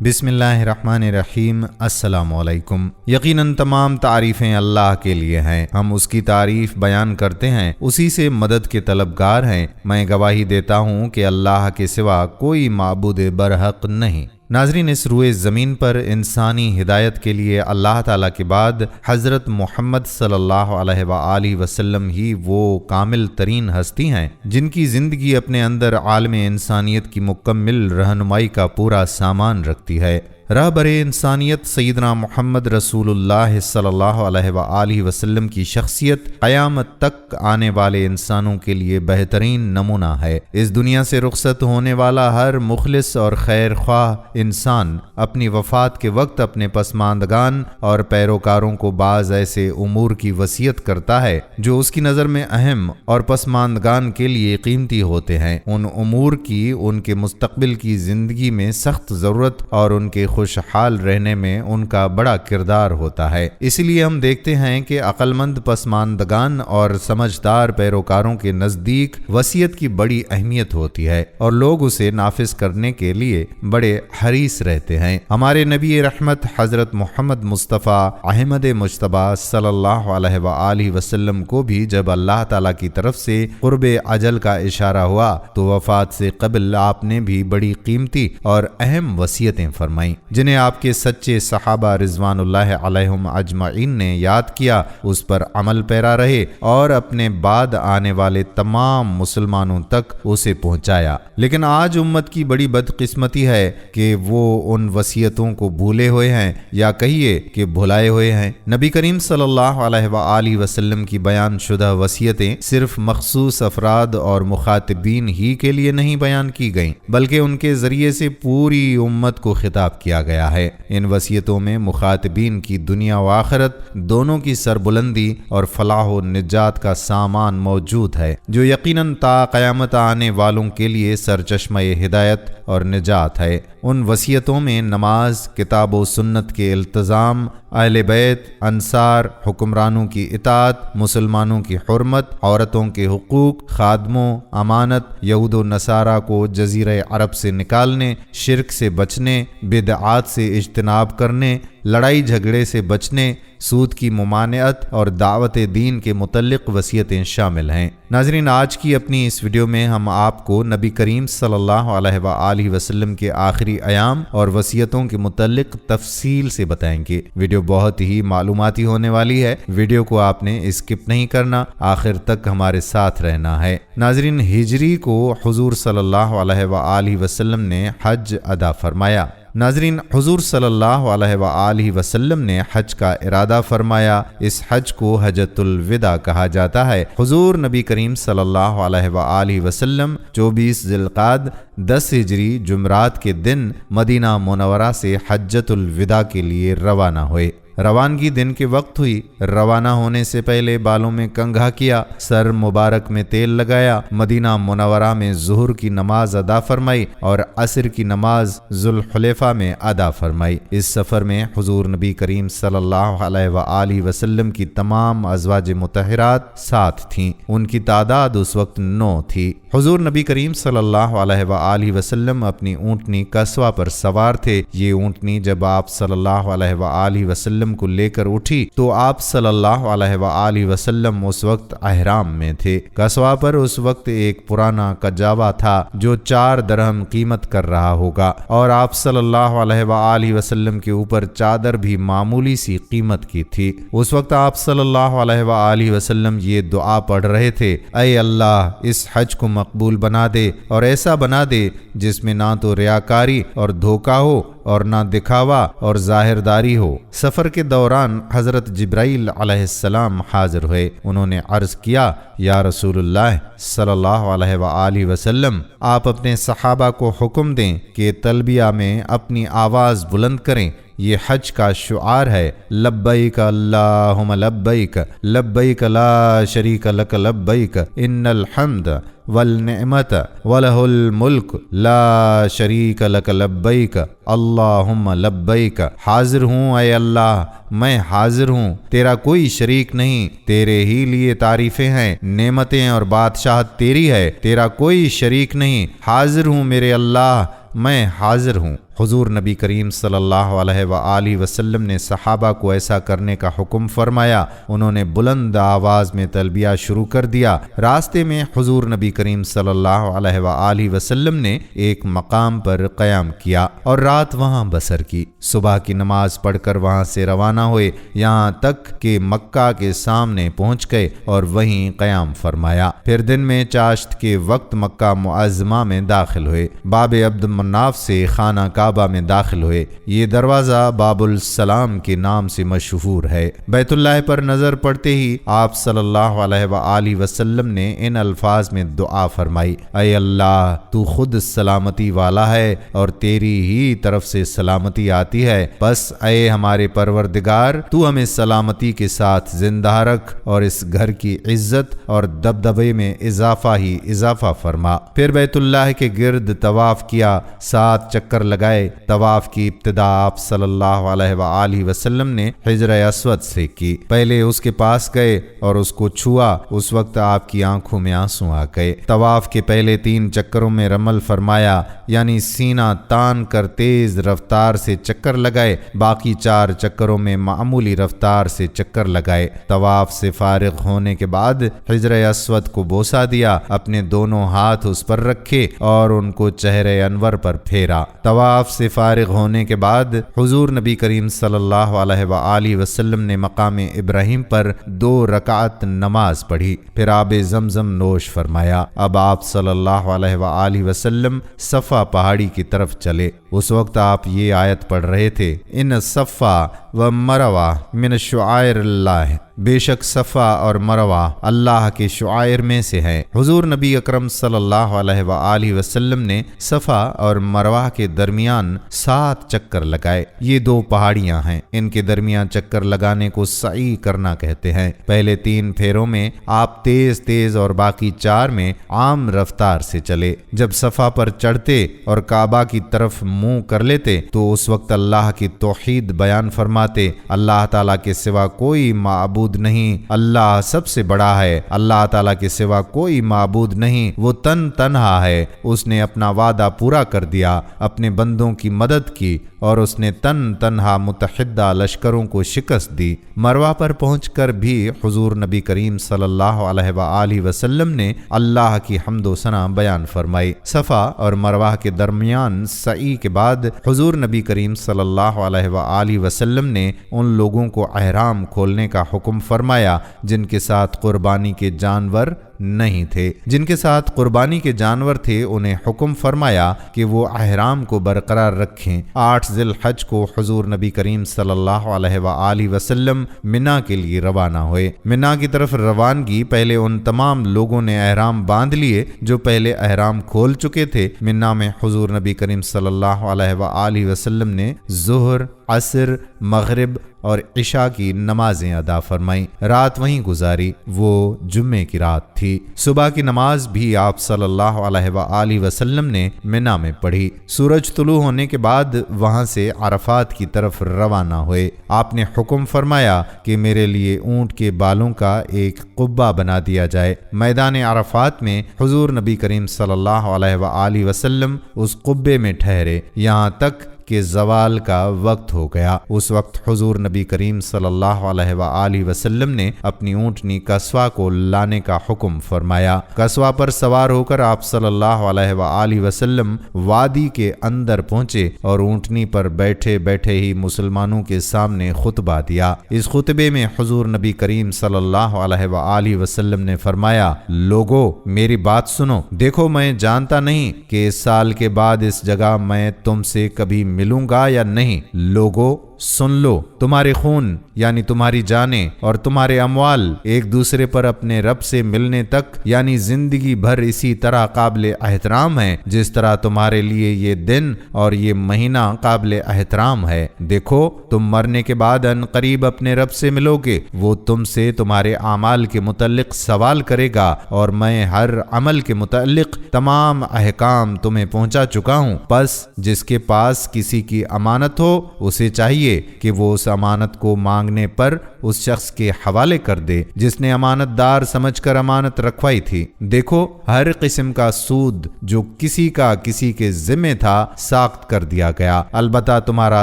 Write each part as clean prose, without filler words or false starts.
بسم اللہ الرحمن الرحیم۔ السلام علیکم۔ یقیناً تمام تعریفیں اللہ کے لیے ہیں، ہم اس کی تعریف بیان کرتے ہیں، اسی سے مدد کے طلبگار ہیں۔ میں گواہی دیتا ہوں کہ اللہ کے سوا کوئی معبود برحق نہیں۔ ناظرین، اس روئے زمین پر انسانی ہدایت کے لیے اللہ تعالیٰ کے بعد حضرت محمد صلی اللہ علیہ وآلہ وسلم ہی وہ کامل ترین ہستی ہیں جن کی زندگی اپنے اندر عالم انسانیت کی مکمل رہنمائی کا پورا سامان رکھتی ہے۔ رہبر انسانیت سیدنا محمد رسول اللہ صلی اللہ علیہ وآلہ وسلم کی شخصیت قیامت تک آنے والے انسانوں کے لیے بہترین نمونہ ہے۔ اس دنیا سے رخصت ہونے والا ہر مخلص اور خیر خواہ انسان اپنی وفات کے وقت اپنے پسماندگان اور پیروکاروں کو بعض ایسے امور کی وصیت کرتا ہے جو اس کی نظر میں اہم اور پسماندگان کے لیے قیمتی ہوتے ہیں۔ ان امور کی ان کے مستقبل کی زندگی میں سخت ضرورت اور ان کے خوشحال رہنے میں ان کا بڑا کردار ہوتا ہے۔ اس لیے ہم دیکھتے ہیں کہ عقل مند پسماندگان اور سمجھدار پیروکاروں کے نزدیک وصیت کی بڑی اہمیت ہوتی ہے اور لوگ اسے نافذ کرنے کے لیے بڑے حریص رہتے ہیں۔ ہمارے نبی رحمت حضرت محمد مصطفیٰ احمد مجتبی صلی اللہ علیہ وآلہ وسلم کو بھی جب اللہ تعالیٰ کی طرف سے قرب اجل کا اشارہ ہوا تو وفات سے قبل آپ نے بھی بڑی قیمتی اور اہم وصیتیں فرمائیں جنہیں آپ کے سچے صحابہ رضوان اللہ علیہم اجمعین نے یاد کیا، اس پر عمل پیرا رہے اور اپنے بعد آنے والے تمام مسلمانوں تک اسے پہنچایا۔ لیکن آج امت کی بڑی بدقسمتی ہے کہ وہ ان وصیتوں کو بھولے ہوئے ہیں یا کہیے کہ بھلائے ہوئے ہیں۔ نبی کریم صلی اللہ علیہ وآلہ وسلم کی بیان شدہ وصیتیں صرف مخصوص افراد اور مخاطبین ہی کے لیے نہیں بیان کی گئیں بلکہ ان کے ذریعے سے پوری امت کو خطاب کیا گیا ہے۔ ان وصیتوں میں مخاطبین کی دنیا و آخرت دونوں کی سربلندی اور فلاح و نجات کا سامان موجود ہے جو یقیناً تا قیامت آنے والوں کے لیے سرچشمہ ہدایت اور نجات ہے۔ ان وصیتوں میں نماز، کتاب و سنت کے التزام، اہل بیت، انصار، حکمرانوں کی اطاعت، مسلمانوں کی حرمت، عورتوں کے حقوق، خادموں، امانت، یہود و نصارہ کو جزیرہ عرب سے نکالنے، شرک سے بچنے، بدعات سے اجتناب کرنے، لڑائی جھگڑے سے بچنے، سود کی ممانعت اور دعوت دین کے متعلق وصیتیں شامل ہیں۔ ناظرین، آج کی اپنی اس ویڈیو میں ہم آپ کو نبی کریم صلی اللہ علیہ وآلہ وسلم کے آخری ایام اور وصیتوں کے متعلق تفصیل سے بتائیں گے۔ ویڈیو بہت ہی معلوماتی ہونے والی ہے، ویڈیو کو آپ نے اسکپ نہیں کرنا، آخر تک ہمارے ساتھ رہنا ہے۔ ناظرین، ہجری کو حضور صلی اللہ علیہ وآلہ وسلم نے حج ادا فرمایا۔ ناظرین، حضور صلی اللہ علیہ وآلہ وسلم نے حج کا ارادہ فرمایا۔ اس حج کو حجۃ الوداع کہا جاتا ہے۔ حضور نبی کریم صلی اللہ علیہ وآلہ وسلم 24 ذی القعدہ 10 ہجری جمعرات کے دن مدینہ منورہ سے حجۃ الوداع کے لیے روانہ ہوئے۔ روانگی دن کے وقت ہوئی۔ روانہ ہونے سے پہلے بالوں میں کنگھا کیا، سر مبارک میں تیل لگایا، مدینہ منورہ میں ظہر کی نماز ادا فرمائی اور عصر کی نماز ذوالحلیفہ میں ادا فرمائی۔ اس سفر میں حضور نبی کریم صلی اللہ علیہ وآلہ وسلم کی تمام ازواج مطہرات ساتھ تھیں، ان کی تعداد اس وقت 9 تھی۔ حضور نبی کریم صلی اللہ علیہ وآلہ وسلم اپنی اونٹنی قصوہ پر سوار تھے۔ یہ اونٹنی جب آپ صلی اللہ علیہ وآلہ وسلم کو لے کر اٹھی تو آپ صلی اللہ علیہ وآلہ وسلم اس وقت احرام میں تھے۔ قصوہ پر اس وقت ایک پرانا کجاوا تھا جو 4 درہم قیمت کر رہا ہوگا اور آپ صلی اللہ علیہ وآلہ وسلم کے اوپر چادر بھی معمولی سی قیمت کی تھی۔ اس وقت آپ صلی اللہ علیہ وآلہ وسلم یہ دعا پڑھ رہے تھے: اے اللہ، اس حج کو مقبول بنا دے اور ایسا بنا دے جس میں نہ تو ریاکاری اور دھوکہ ہو اور نہ دکھاوا اور ظاہرداری ہو۔ سفر کے دوران حضرت جبرائیل علیہ السلام حاضر ہوئے۔ انہوں نے عرض کیا: یا رسول اللہ صلی اللہ علیہ وآلہ وسلم، آپ اپنے صحابہ کو حکم دیں کہ تلبیہ میں اپنی آواز بلند کریں۔ یہ حج کا شعار ہے: لبیک اللہم لبیک، لبیک لا شریک لک لبیک، ان الحمد والنعمت ولہ الملک لا شریک لک لبیک اللہم لبیک۔ حاضر ہوں اے اللہ، میں حاضر ہوں، تیرا کوئی شریک نہیں، تیرے ہی لیے تعریفیں ہیں، نعمتیں اور بادشاہت تیری ہے، تیرا کوئی شریک نہیں۔ حاضر ہوں میرے اللہ، میں حاضر ہوں۔ حضور نبی کریم صلی اللہ علیہ وآلہ وسلم نے صحابہ کو ایسا کرنے کا حکم فرمایا۔ انہوں نے بلند آواز میں تلبیہ شروع کر دیا۔ راستے میں حضور نبی کریم صلی اللہ علیہ وآلہ وسلم نے ایک مقام پر قیام کیا اور رات وہاں بسر کی۔ صبح کی نماز پڑھ کر وہاں سے روانہ ہوئے، یہاں تک کہ مکہ کے سامنے پہنچ گئے اور وہیں قیام فرمایا۔ پھر دن میں چاشت کے وقت مکہ معظمہ میں داخل ہوئے، باب عبد مناف سے خانہ کعبہ میں داخل ہوئے۔ یہ دروازہ باب السلام کے نام سے مشہور ہے۔ بیت اللہ پر نظر پڑتے ہی آپ صلی اللہ علیہ وآلہ وسلم نے ان الفاظ میں دعا فرمائی: اے اللہ، تو خود سلامتی والا ہے اور تیری ہی طرف سے سلامتی آتی ہے، بس اے ہمارے پروردگار، تو ہمیں سلامتی کے ساتھ زندہ رکھ اور اس گھر کی عزت اور دبدبے میں اضافہ ہی اضافہ فرما۔ پھر بیت اللہ کے گرد طواف کیا، 7 چکر لگائے۔ طواف کی ابتدا آپ صلی اللہ علیہ وآلہ وسلم نے حجر اسود سے کی۔ پہلے اس کے پاس گئے اور اس کو چھوا، اس وقت آپ کی آنکھوں میں آنسو آ گئے۔ طواف کے پہلے 3 چکروں میں رمل فرمایا، یعنی سینہ تان کر تیز رفتار سے چکر لگائے، باقی 4 چکروں میں معمولی رفتار سے چکر لگائے۔ طواف سے فارغ ہونے کے بعد حجر اسود کو بوسہ دیا، اپنے دونوں ہاتھ اس پر رکھے اور ان کو چہرے انور پر پھیرا۔ طواف سے فارغ ہونے کے بعد حضور نبی کریم صلی اللہ علیہ وآلہ وسلم نے مقام ابراہیم پر 2 رکعت نماز پڑھی، پھر آب زمزم نوش فرمایا۔ اب آپ صلی اللہ علیہ وآلہ وسلم صفا پہاڑی کی طرف چلے۔ اس وقت آپ یہ آیت پڑھ رہے تھے: ان صفا و مروہ من شعائر اللہ، بے شک صفا اور مروہ اللہ کے شعائر میں سے ہیں۔ حضور نبی اکرم صلی اللہ علیہ وآلہ وسلم نے صفا اور مروہ کے درمیان 7 چکر لگائے۔ یہ 2 پہاڑیاں ہیں، ان کے درمیان چکر لگانے کو سعی کرنا کہتے ہیں۔ پہلے 3 پھیروں میں آپ تیز تیز اور باقی 4 میں عام رفتار سے چلے۔ جب صفا پر چڑھتے اور کعبہ کی طرف منہ کر لیتے تو اس وقت اللہ کی توحید بیان فرماتے: اللہ تعالیٰ کے سوا کوئی معبود نہیں، اللہ سب سے بڑا ہے، اللہ تعالیٰ کے سوا کوئی معبود نہیں، وہ تنہا ہے، اس نے اپنا وعدہ پورا کر دیا، اپنے بندوں کی مدد کی اور اس نے تنہا متحدہ لشکروں کو شکست دی۔ مروہ پر پہنچ کر بھی حضور نبی کریم صلی اللہ علیہ وآلہ وسلم نے اللہ کی حمد و ثنا بیان فرمائی۔ صفا اور مروہ کے درمیان سعی کے بعد حضور نبی کریم صلی اللہ علیہ وآلہ وسلم نے ان لوگوں کو احرام کھولنے کا حکم فرمایا جن کے ساتھ قربانی کے جانور نہیں تھے۔ جن کے ساتھ قربانی کے جانور تھے انہیں حکم فرمایا کہ وہ احرام کو برقرار رکھیں۔ 8 ذی الحج کو حضور نبی کریم صلی اللہ علیہ وآلہ وسلم منا کے لیے روانہ ہوئے۔ منا کی طرف روانگی پہلے ان تمام لوگوں نے احرام باندھ لیے جو پہلے احرام کھول چکے تھے۔ منا میں حضور نبی کریم صلی اللہ علیہ وآلہ وسلم نے ظہر، عصر، مغرب اور عشاء کی نمازیں ادا فرمائیں۔ رات وہیں گزاری، وہ جمعے کی رات تھی۔ صبح کی نماز بھی آپ صلی اللہ علیہ وآلہ وسلم نے منا میں پڑھی۔ سورج طلوع ہونے کے بعد وہاں سے عرفات کی طرف روانہ ہوئے۔ آپ نے حکم فرمایا کہ میرے لیے اونٹ کے بالوں کا ایک قبہ بنا دیا جائے۔ میدان عرفات میں حضور نبی کریم صلی اللہ علیہ وآلہ وسلم اس قبے میں ٹھہرے یہاں تک کہ زوال کا وقت ہو گیا۔ اس وقت حضور نبی کریم صلی اللہ علیہ وآلہ وسلم نے اپنی اونٹنی قصوہ کو لانے کا حکم فرمایا۔ قصوہ پر سوار ہو کر آپ صلی اللہ علیہ وآلہ وسلم وادی کے اندر پہنچے اور اونٹنی پر بیٹھے بیٹھے ہی مسلمانوں کے سامنے خطبہ دیا۔ اس خطبے میں حضور نبی کریم صلی اللہ علیہ وآلہ وسلم نے فرمایا: لوگو میری بات سنو، دیکھو میں جانتا نہیں کہ اس سال کے بعد اس جگہ میں تم سے کبھی ملوں گا یا نہیں۔ لوگو سن لو، تمہارے خون یعنی تمہاری جانیں اور تمہارے اموال ایک دوسرے پر اپنے رب سے ملنے تک یعنی زندگی بھر اسی طرح قابل احترام ہیں جس طرح تمہارے لیے یہ دن اور یہ مہینہ قابل احترام ہے۔ دیکھو تم مرنے کے بعد ان قریب اپنے رب سے ملو گے، وہ تم سے تمہارے اعمال کے متعلق سوال کرے گا اور میں ہر عمل کے متعلق تمام احکام تمہیں پہنچا چکا ہوں۔ پس جس کے پاس کسی کی امانت ہو اسے چاہیے چاہیے کہ وہ اس امانت کو مانگنے پر اس شخص کے حوالے کر دے جس نے امانت دار سمجھ کر امانت رکھوائی تھی۔ دیکھو، ہر قسم کا سود جو کسی کا کسی کے ذمہ تھا ساخت کر دیا گیا۔ البتہ تمہارا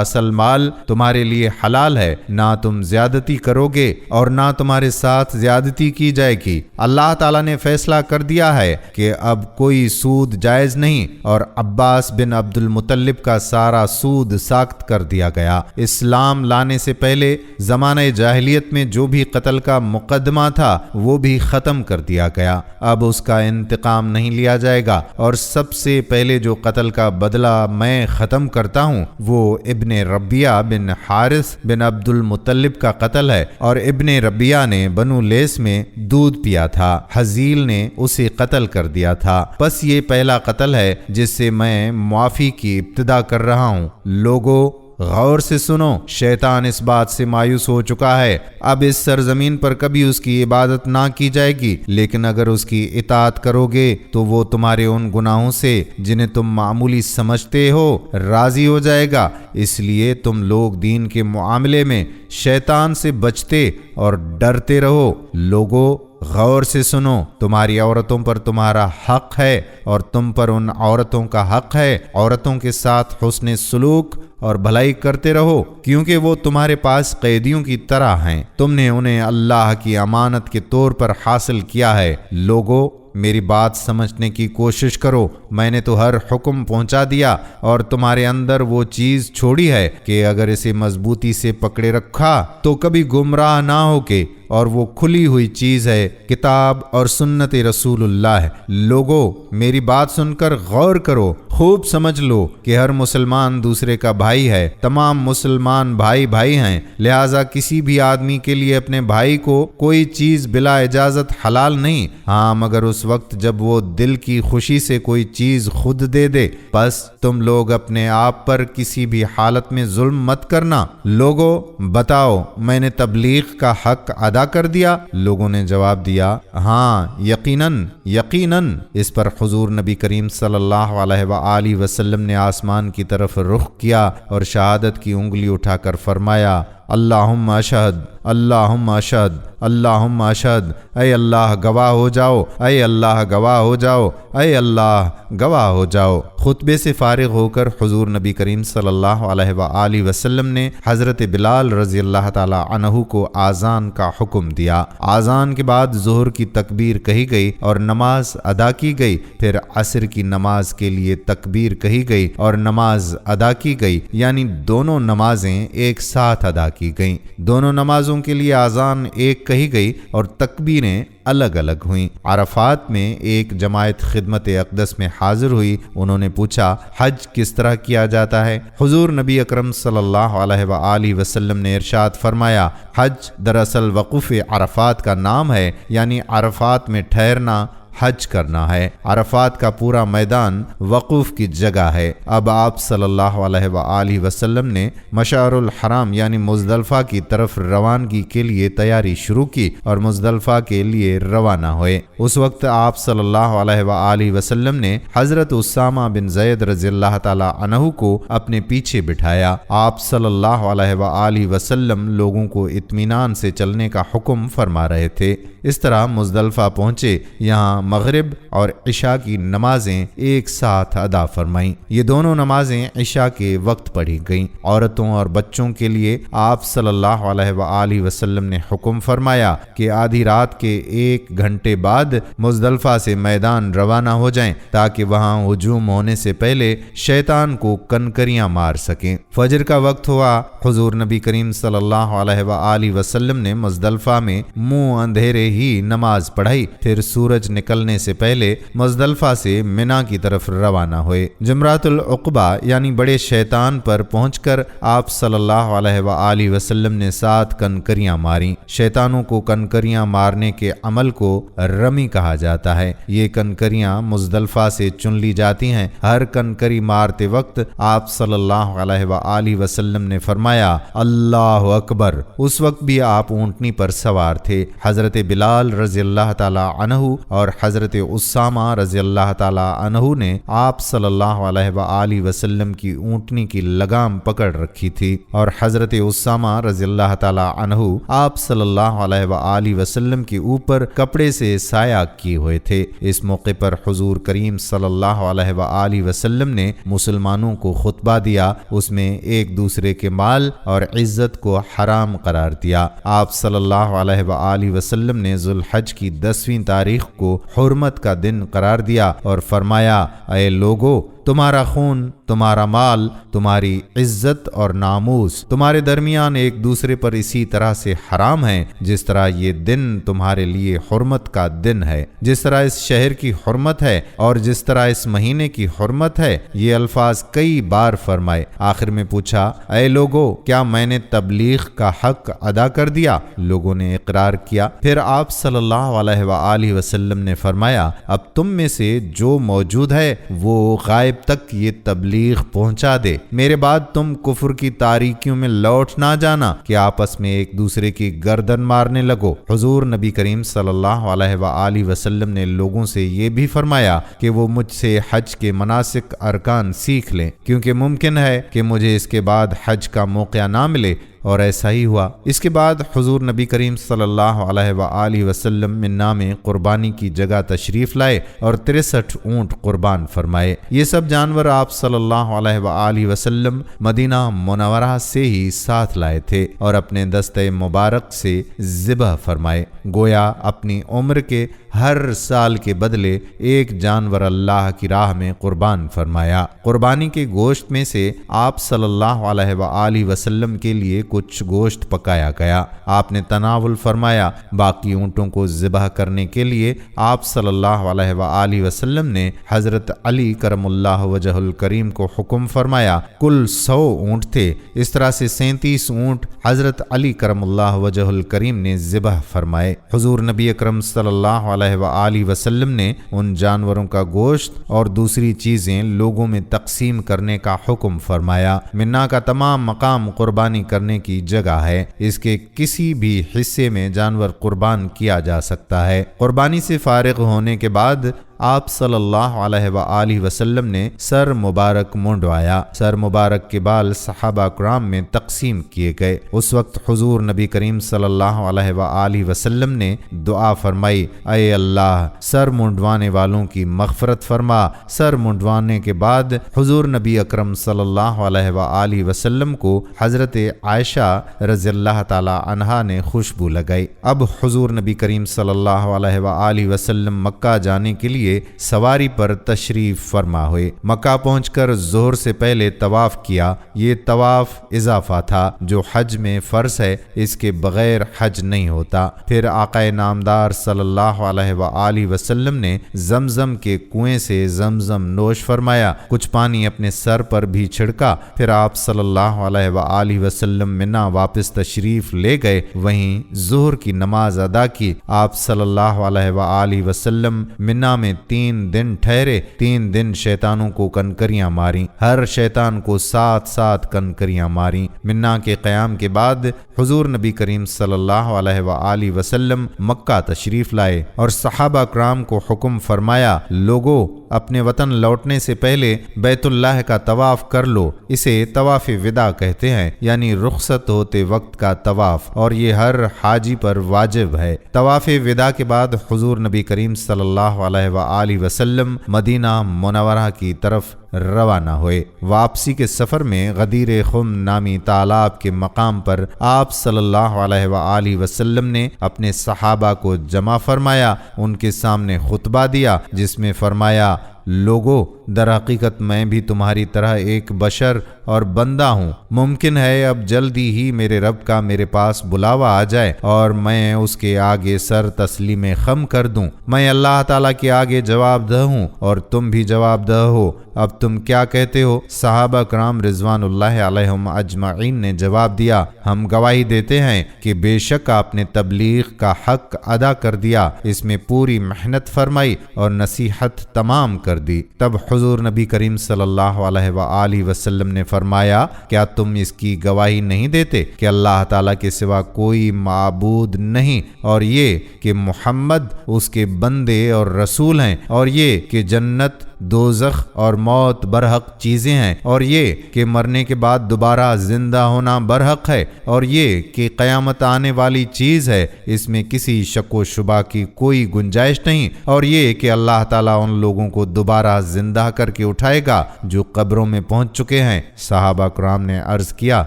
اصل مال تمہارے لیے حلال ہے، نہ تم زیادتی کرو گے اور نہ تمہارے ساتھ زیادتی کی جائے گی۔ اللہ تعالیٰ نے فیصلہ کر دیا ہے کہ اب کوئی سود جائز نہیں، اور عباس بن عبد المطلب کا سارا سود ساخت کر دیا گیا۔ اسلام لانے سے پہلے زمانہ جاہلیت میں جو بھی قتل کا مقدمہ تھا وہ بھی ختم کر دیا گیا۔ اب اس کا انتقام نہیں لیا جائے گا، اور سب سے پہلے جو قتل کا بدلہ میں ختم کرتا ہوں وہ ابن ربیہ بن حارث بن عبد المطلب کا قتل ہے۔ اور ابن ربیہ نے بنو لیس میں دودھ پیا تھا، حزیل نے اسے قتل کر دیا تھا۔ بس یہ پہلا قتل ہے جس سے میں معافی کی ابتدا کر رہا ہوں۔ لوگوں، غور سے سنو، شیطان اس بات سے مایوس ہو چکا ہے، اب اس سرزمین پر کبھی اس کی عبادت نہ کی جائے گی، لیکن اگر اس کی اطاعت کرو گے تو وہ تمہارے ان گناہوں سے جنہیں تم معمولی سمجھتے ہو راضی ہو جائے گا۔ اس لیے تم لوگ دین کے معاملے میں شیطان سے بچتے اور ڈرتے رہو۔ لوگوں، غور سے سنو، تمہاری عورتوں پر تمہارا حق ہے اور تم پر ان عورتوں کا حق ہے۔ عورتوں کے ساتھ حسن سلوک اور بھلائی کرتے رہو، کیونکہ وہ تمہارے پاس قیدیوں کی طرح ہیں۔ تم نے انہیں اللہ کی امانت کے طور پر حاصل کیا ہے۔ لوگوں، میری بات سمجھنے کی کوشش کرو، میں نے تو ہر حکم پہنچا دیا اور تمہارے اندر وہ چیز چھوڑی ہے کہ اگر اسے مضبوطی سے پکڑے رکھا تو کبھی گمراہ نہ ہوگے، اور وہ کھلی ہوئی چیز ہے کتاب اور سنت رسول اللہ۔ لوگوں، میری بات سن کر غور کرو، خوب سمجھ لو کہ ہر مسلمان دوسرے کا بھائی ہے، تمام مسلمان بھائی بھائی ہیں، لہٰذا کسی بھی آدمی کے لیے اپنے بھائی کو کوئی چیز بلا اجازت حلال نہیں، ہاں مگر اس وقت جب وہ دل کی خوشی سے کوئی چیز خود دے دے۔ بس تم لوگ اپنے آپ پر کسی بھی حالت میں ظلم مت کرنا۔ لوگوں، بتاؤ، میں نے تبلیغ کا حق ادا کر دیا؟ لوگوں نے جواب دیا، ہاں یقیناً یقیناً۔ اس پر حضور نبی کریم صلی اللہ علیہ وآلہ وسلم نے آسمان کی طرف رخ کیا اور شہادت کی انگلی اٹھا کر فرمایا، اللہم اشہد، اللہم اشہد، اللہم اشہد، اے اللہ گواہ ہو جاؤ، اے اللہ گواہ ہو جاؤ، اے اللہ گواہ ہو جاؤ۔ خطبے سے فارغ ہو کر حضور نبی کریم صلی اللہ علیہ وآلہ وسلم نے حضرت بلال رضی اللہ تعالی عنہ کو آذان کا حکم دیا۔ آذان کے بعد ظہر کی تکبیر کہی گئی اور نماز ادا کی گئی، پھر عصر کی نماز کے لیے تکبیر کہی گئی اور نماز ادا کی گئی، یعنی دونوں نمازیں ایک ساتھ ادا کی گئیں۔ دونوں نمازوں کے لیے آذان ایک کہی گئی اور تکبیریں الگ الگ ہوئیں۔ عرفات میں ایک جماعت خدمت اقدس میں حاضر ہوئی، انہوں نے پوچھا، حج کس طرح کیا جاتا ہے؟ حضور نبی اکرم صلی اللہ علیہ وآلہ وسلم نے ارشاد فرمایا، حج دراصل وقوف عرفات کا نام ہے، یعنی عرفات میں ٹھہرنا حج کرنا ہے۔ عرفات کا پورا میدان وقوف کی جگہ ہے۔ اب آپ صلی اللہ علیہ وآلہ وسلم نے مشعر الحرام یعنی مزدلفہ کی طرف روانگی کے لیے تیاری شروع کی اور مزدلفہ کے لیے روانہ ہوئے۔ اس وقت آپ صلی اللہ علیہ وآلہ وسلم نے حضرت اسامہ بن زید رضی اللہ تعالی عنہ کو اپنے پیچھے بٹھایا۔ آپ صلی اللہ علیہ وآلہ وسلم لوگوں کو اطمینان سے چلنے کا حکم فرما رہے تھے۔ اس طرح مزدلفہ پہنچے، یہاں مغرب اور عشاء کی نمازیں ایک ساتھ ادا فرمائیں۔ یہ دونوں نمازیں عشاء کے وقت پڑھی گئیں۔ عورتوں اور بچوں کے لیے آپ صلی اللہ علیہ وآلہ وسلم نے حکم فرمایا کہ آدھی رات کے 1 گھنٹے بعد مزدلفہ سے میدان روانہ ہو جائیں تاکہ وہاں ہجوم ہونے سے پہلے شیطان کو کنکریاں مار سکیں۔ فجر کا وقت ہوا، حضور نبی کریم صلی اللہ علیہ وآلہ وسلم نے مزدلفہ میں منہ اندھیرے ہی نماز پڑھائی، پھر سورج نکلنے سے پہلے مزدلفہ سے منا کی طرف روانہ ہوئے۔ جمرات العقبہ یعنی بڑے شیطان پر پہنچ کر آپ صلی اللہ علیہ وآلہ وسلم نے 7 کنکریاں ماریں۔ شیطانوں کو کنکریاں مارنے کے عمل کو رمی کہا جاتا ہے۔ یہ کنکریاں مزدلفہ سے چن لی جاتی ہیں۔ ہر کنکری مارتے وقت آپ صلی اللہ علیہ وآلہ وسلم نے فرمایا، اللہ اکبر۔ اس وقت بھی آپ اونٹنی پر سوار تھے۔ حضرت بلال رضی اللہ تعالی عنہ اور حضرت اسامہ رضی اللہ تعالی عنہ نے آپ صلی اللہ علیہ وآلہ وسلم کی اونٹنی کی لگام پکڑ رکھی تھی، اور حضرت اسامہ رضی اللہ تعالی عنہ آپ صلی اللہ علیہ وآلہ وسلم کے اوپر کپڑے سے سایہ کیے ہوئے تھے۔ اس موقع پر حضور کریم صلی اللہ علیہ وآلہ وسلم نے مسلمانوں کو خطبہ دیا، اس میں ایک دوسرے کے مال اور عزت کو حرام قرار دیا۔ آپ صلی اللہ علیہ وآلہ وسلم نے ذو الحج کی 10ویں تاریخ کو حرمت کا دن قرار دیا اور فرمایا، اے لوگو، تمہارا خون، تمہارا مال، تمہاری عزت اور ناموس تمہارے درمیان ایک دوسرے پر اسی طرح سے حرام ہے جس طرح یہ دن تمہارے لیے حرمت کا دن ہے، جس طرح اس شہر کی حرمت ہے اور جس طرح اس مہینے کی حرمت ہے۔ یہ الفاظ کئی بار فرمائے۔ آخر میں پوچھا، اے لوگو، کیا میں نے تبلیغ کا حق ادا کر دیا؟ لوگوں نے اقرار کیا۔ پھر آپ صلی اللہ علیہ وآلہ وسلم نے فرمایا، اب تم میں سے جو موجود ہے وہ غائب تک یہ تبلیغ پہنچا دے، میرے بعد تم کفر کی تاریکیوں میں لوٹ نہ جانا کہ آپس میں ایک دوسرے کی گردن مارنے لگو۔ حضور نبی کریم صلی اللہ علیہ وآلہ وسلم نے لوگوں سے یہ بھی فرمایا کہ وہ مجھ سے حج کے مناسک ارکان سیکھ لیں، کیونکہ ممکن ہے کہ مجھے اس کے بعد حج کا موقع نہ ملے، اور ایسا ہی ہوا۔ اس کے بعد حضور نبی کریم صلی اللہ علیہ وآلہ وسلم منا میں قربانی کی جگہ تشریف لائے اور 63 اونٹ قربان فرمائے۔ یہ سب جانور آپ صلی اللہ علیہ وآلہ وسلم مدینہ منورہ سے ہی ساتھ لائے تھے اور اپنے دستِ مبارک سے ذبح فرمائے، گویا اپنی عمر کے ہر سال کے بدلے ایک جانور اللہ کی راہ میں قربان فرمایا۔ قربانی کے گوشت میں سے آپ صلی اللہ علیہ وآلہ وسلم کے لیے کچھ گوشت پکایا گیا، آپ نے تناول فرمایا۔ باقی اونٹوں کو ذبح کرنے کے لیے آپ صلی اللہ علیہ وآلہ وسلم نے حضرت علی کرم اللہ وجہ الکریم کو حکم فرمایا۔ کل 100 اونٹ تھے، اس طرح سے 37 اونٹ حضرت علی کرم اللہ وجہ الکریم نے ذبح فرمائے۔ حضور نبی اکرم صلی اللہ علیہ وآلہ وسلم نے ان جانوروں کا گوشت اور دوسری چیزیں لوگوں میں تقسیم کرنے کا حکم فرمایا۔ منا کا تمام مقام قربانی کرنے کی جگہ ہے، اس کے کسی بھی حصے میں جانور قربان کیا جا سکتا ہے۔ قربانی سے فارغ ہونے کے بعد آپ صلی اللہ علیہ وآلہ وسلم نے سر مبارک منڈوایا۔ سر مبارک کے بال صحابہ کرام میں تقسیم کیے گئے۔ اس وقت حضور نبی کریم صلی اللہ علیہ وآلہ وسلم نے دعا فرمائی، اے اللہ، سر منڈوانے والوں کی مغفرت فرما۔ سر منڈوانے کے بعد حضور نبی اکرم صلی اللہ علیہ وآلہ وسلم کو حضرت عائشہ رضی اللہ تعالی عنہا نے خوشبو لگائی۔ اب حضور نبی کریم صلی اللہ علیہ وآلہ وسلم مکہ جانے کے لیے سواری پر تشریف فرما ہوئے۔ مکہ پہنچ کر ظہر سے پہلے طواف کیا۔ یہ طواف اضافہ تھا جو حج میں فرض ہے، اس کے بغیر حج نہیں ہوتا۔ پھر آقا نامدار صلی اللہ علیہ وآلہ وسلم نے زمزم کے کنویں سے زمزم نوش فرمایا، کچھ پانی اپنے سر پر بھی چھڑکا۔ پھر آپ صلی اللہ علیہ وآلہ وسلم منا واپس تشریف لے گئے، وہیں ظہر کی نماز ادا کی۔ آپ صلی اللہ علیہ وآلہ وسلم منا میں 3 دن ٹھہرے۔ 3 دن شیطانوں کو کنکریاں ماریں، ہر شیطان کو 7 کنکریاں ماریں۔ منا کے قیام کے بعد حضور نبی کریم صلی اللہ علیہ وآلہ وسلم مکہ تشریف لائے اور صحابہ کرام کو حکم فرمایا، لوگو، اپنے وطن لوٹنے سے پہلے بیت اللہ کا طواف کر لو۔ اسے طواف وداع کہتے ہیں، یعنی رخصت ہوتے وقت کا طواف، اور یہ ہر حاجی پر واجب ہے۔ طواف وداع کے بعد حضور نبی کریم صلی اللہ علیہ وآلہ وسلم مدینہ منورہ کی طرف روانہ ہوئے۔ واپسی کے سفر میں غدیر خم نامی تالاب کے مقام پر آپ صلی اللہ علیہ وآلہ وسلم نے اپنے صحابہ کو جمع فرمایا، ان کے سامنے خطبہ دیا جس میں فرمایا، لوگو، در حقیقت میں بھی تمہاری طرح ایک بشر اور بندہ ہوں۔ ممکن ہے اب جلدی ہی میرے رب کا میرے پاس بلاوا آ جائے اور میں اس کے آگے سر تسلیم خم کر دوں۔ میں اللہ تعالیٰ کے آگے جواب دہ ہوں اور تم بھی جواب دہ ہو۔ اب تم کیا کہتے ہو؟ صحابہ کرام رضوان اللہ علیہم اجمعین نے جواب دیا، ہم گواہی دیتے ہیں کہ بے شک آپ نے تبلیغ کا حق ادا کر دیا، اس میں پوری محنت فرمائی اور نصیحت تمام کر کر دی۔ تب حضور نبی کریم صلی اللہ علیہ وآلہ وسلم نے فرمایا، کیا تم اس کی گواہی نہیں دیتے کہ اللہ تعالیٰ کے سوا کوئی معبود نہیں، اور یہ کہ محمد اس کے بندے اور رسول ہیں، اور یہ کہ جنت، دوزخ اور موت برحق چیزیں ہیں، اور یہ کہ مرنے کے بعد دوبارہ زندہ ہونا برحق ہے، اور یہ کہ قیامت آنے والی چیز ہے، اس میں کسی شک و شبہ کی کوئی گنجائش نہیں، اور یہ کہ اللہ تعالیٰ ان لوگوں کو دوبارہ زندہ کر کے اٹھائے گا جو قبروں میں پہنچ چکے ہیں۔ صحابہ کرام نے عرض کیا،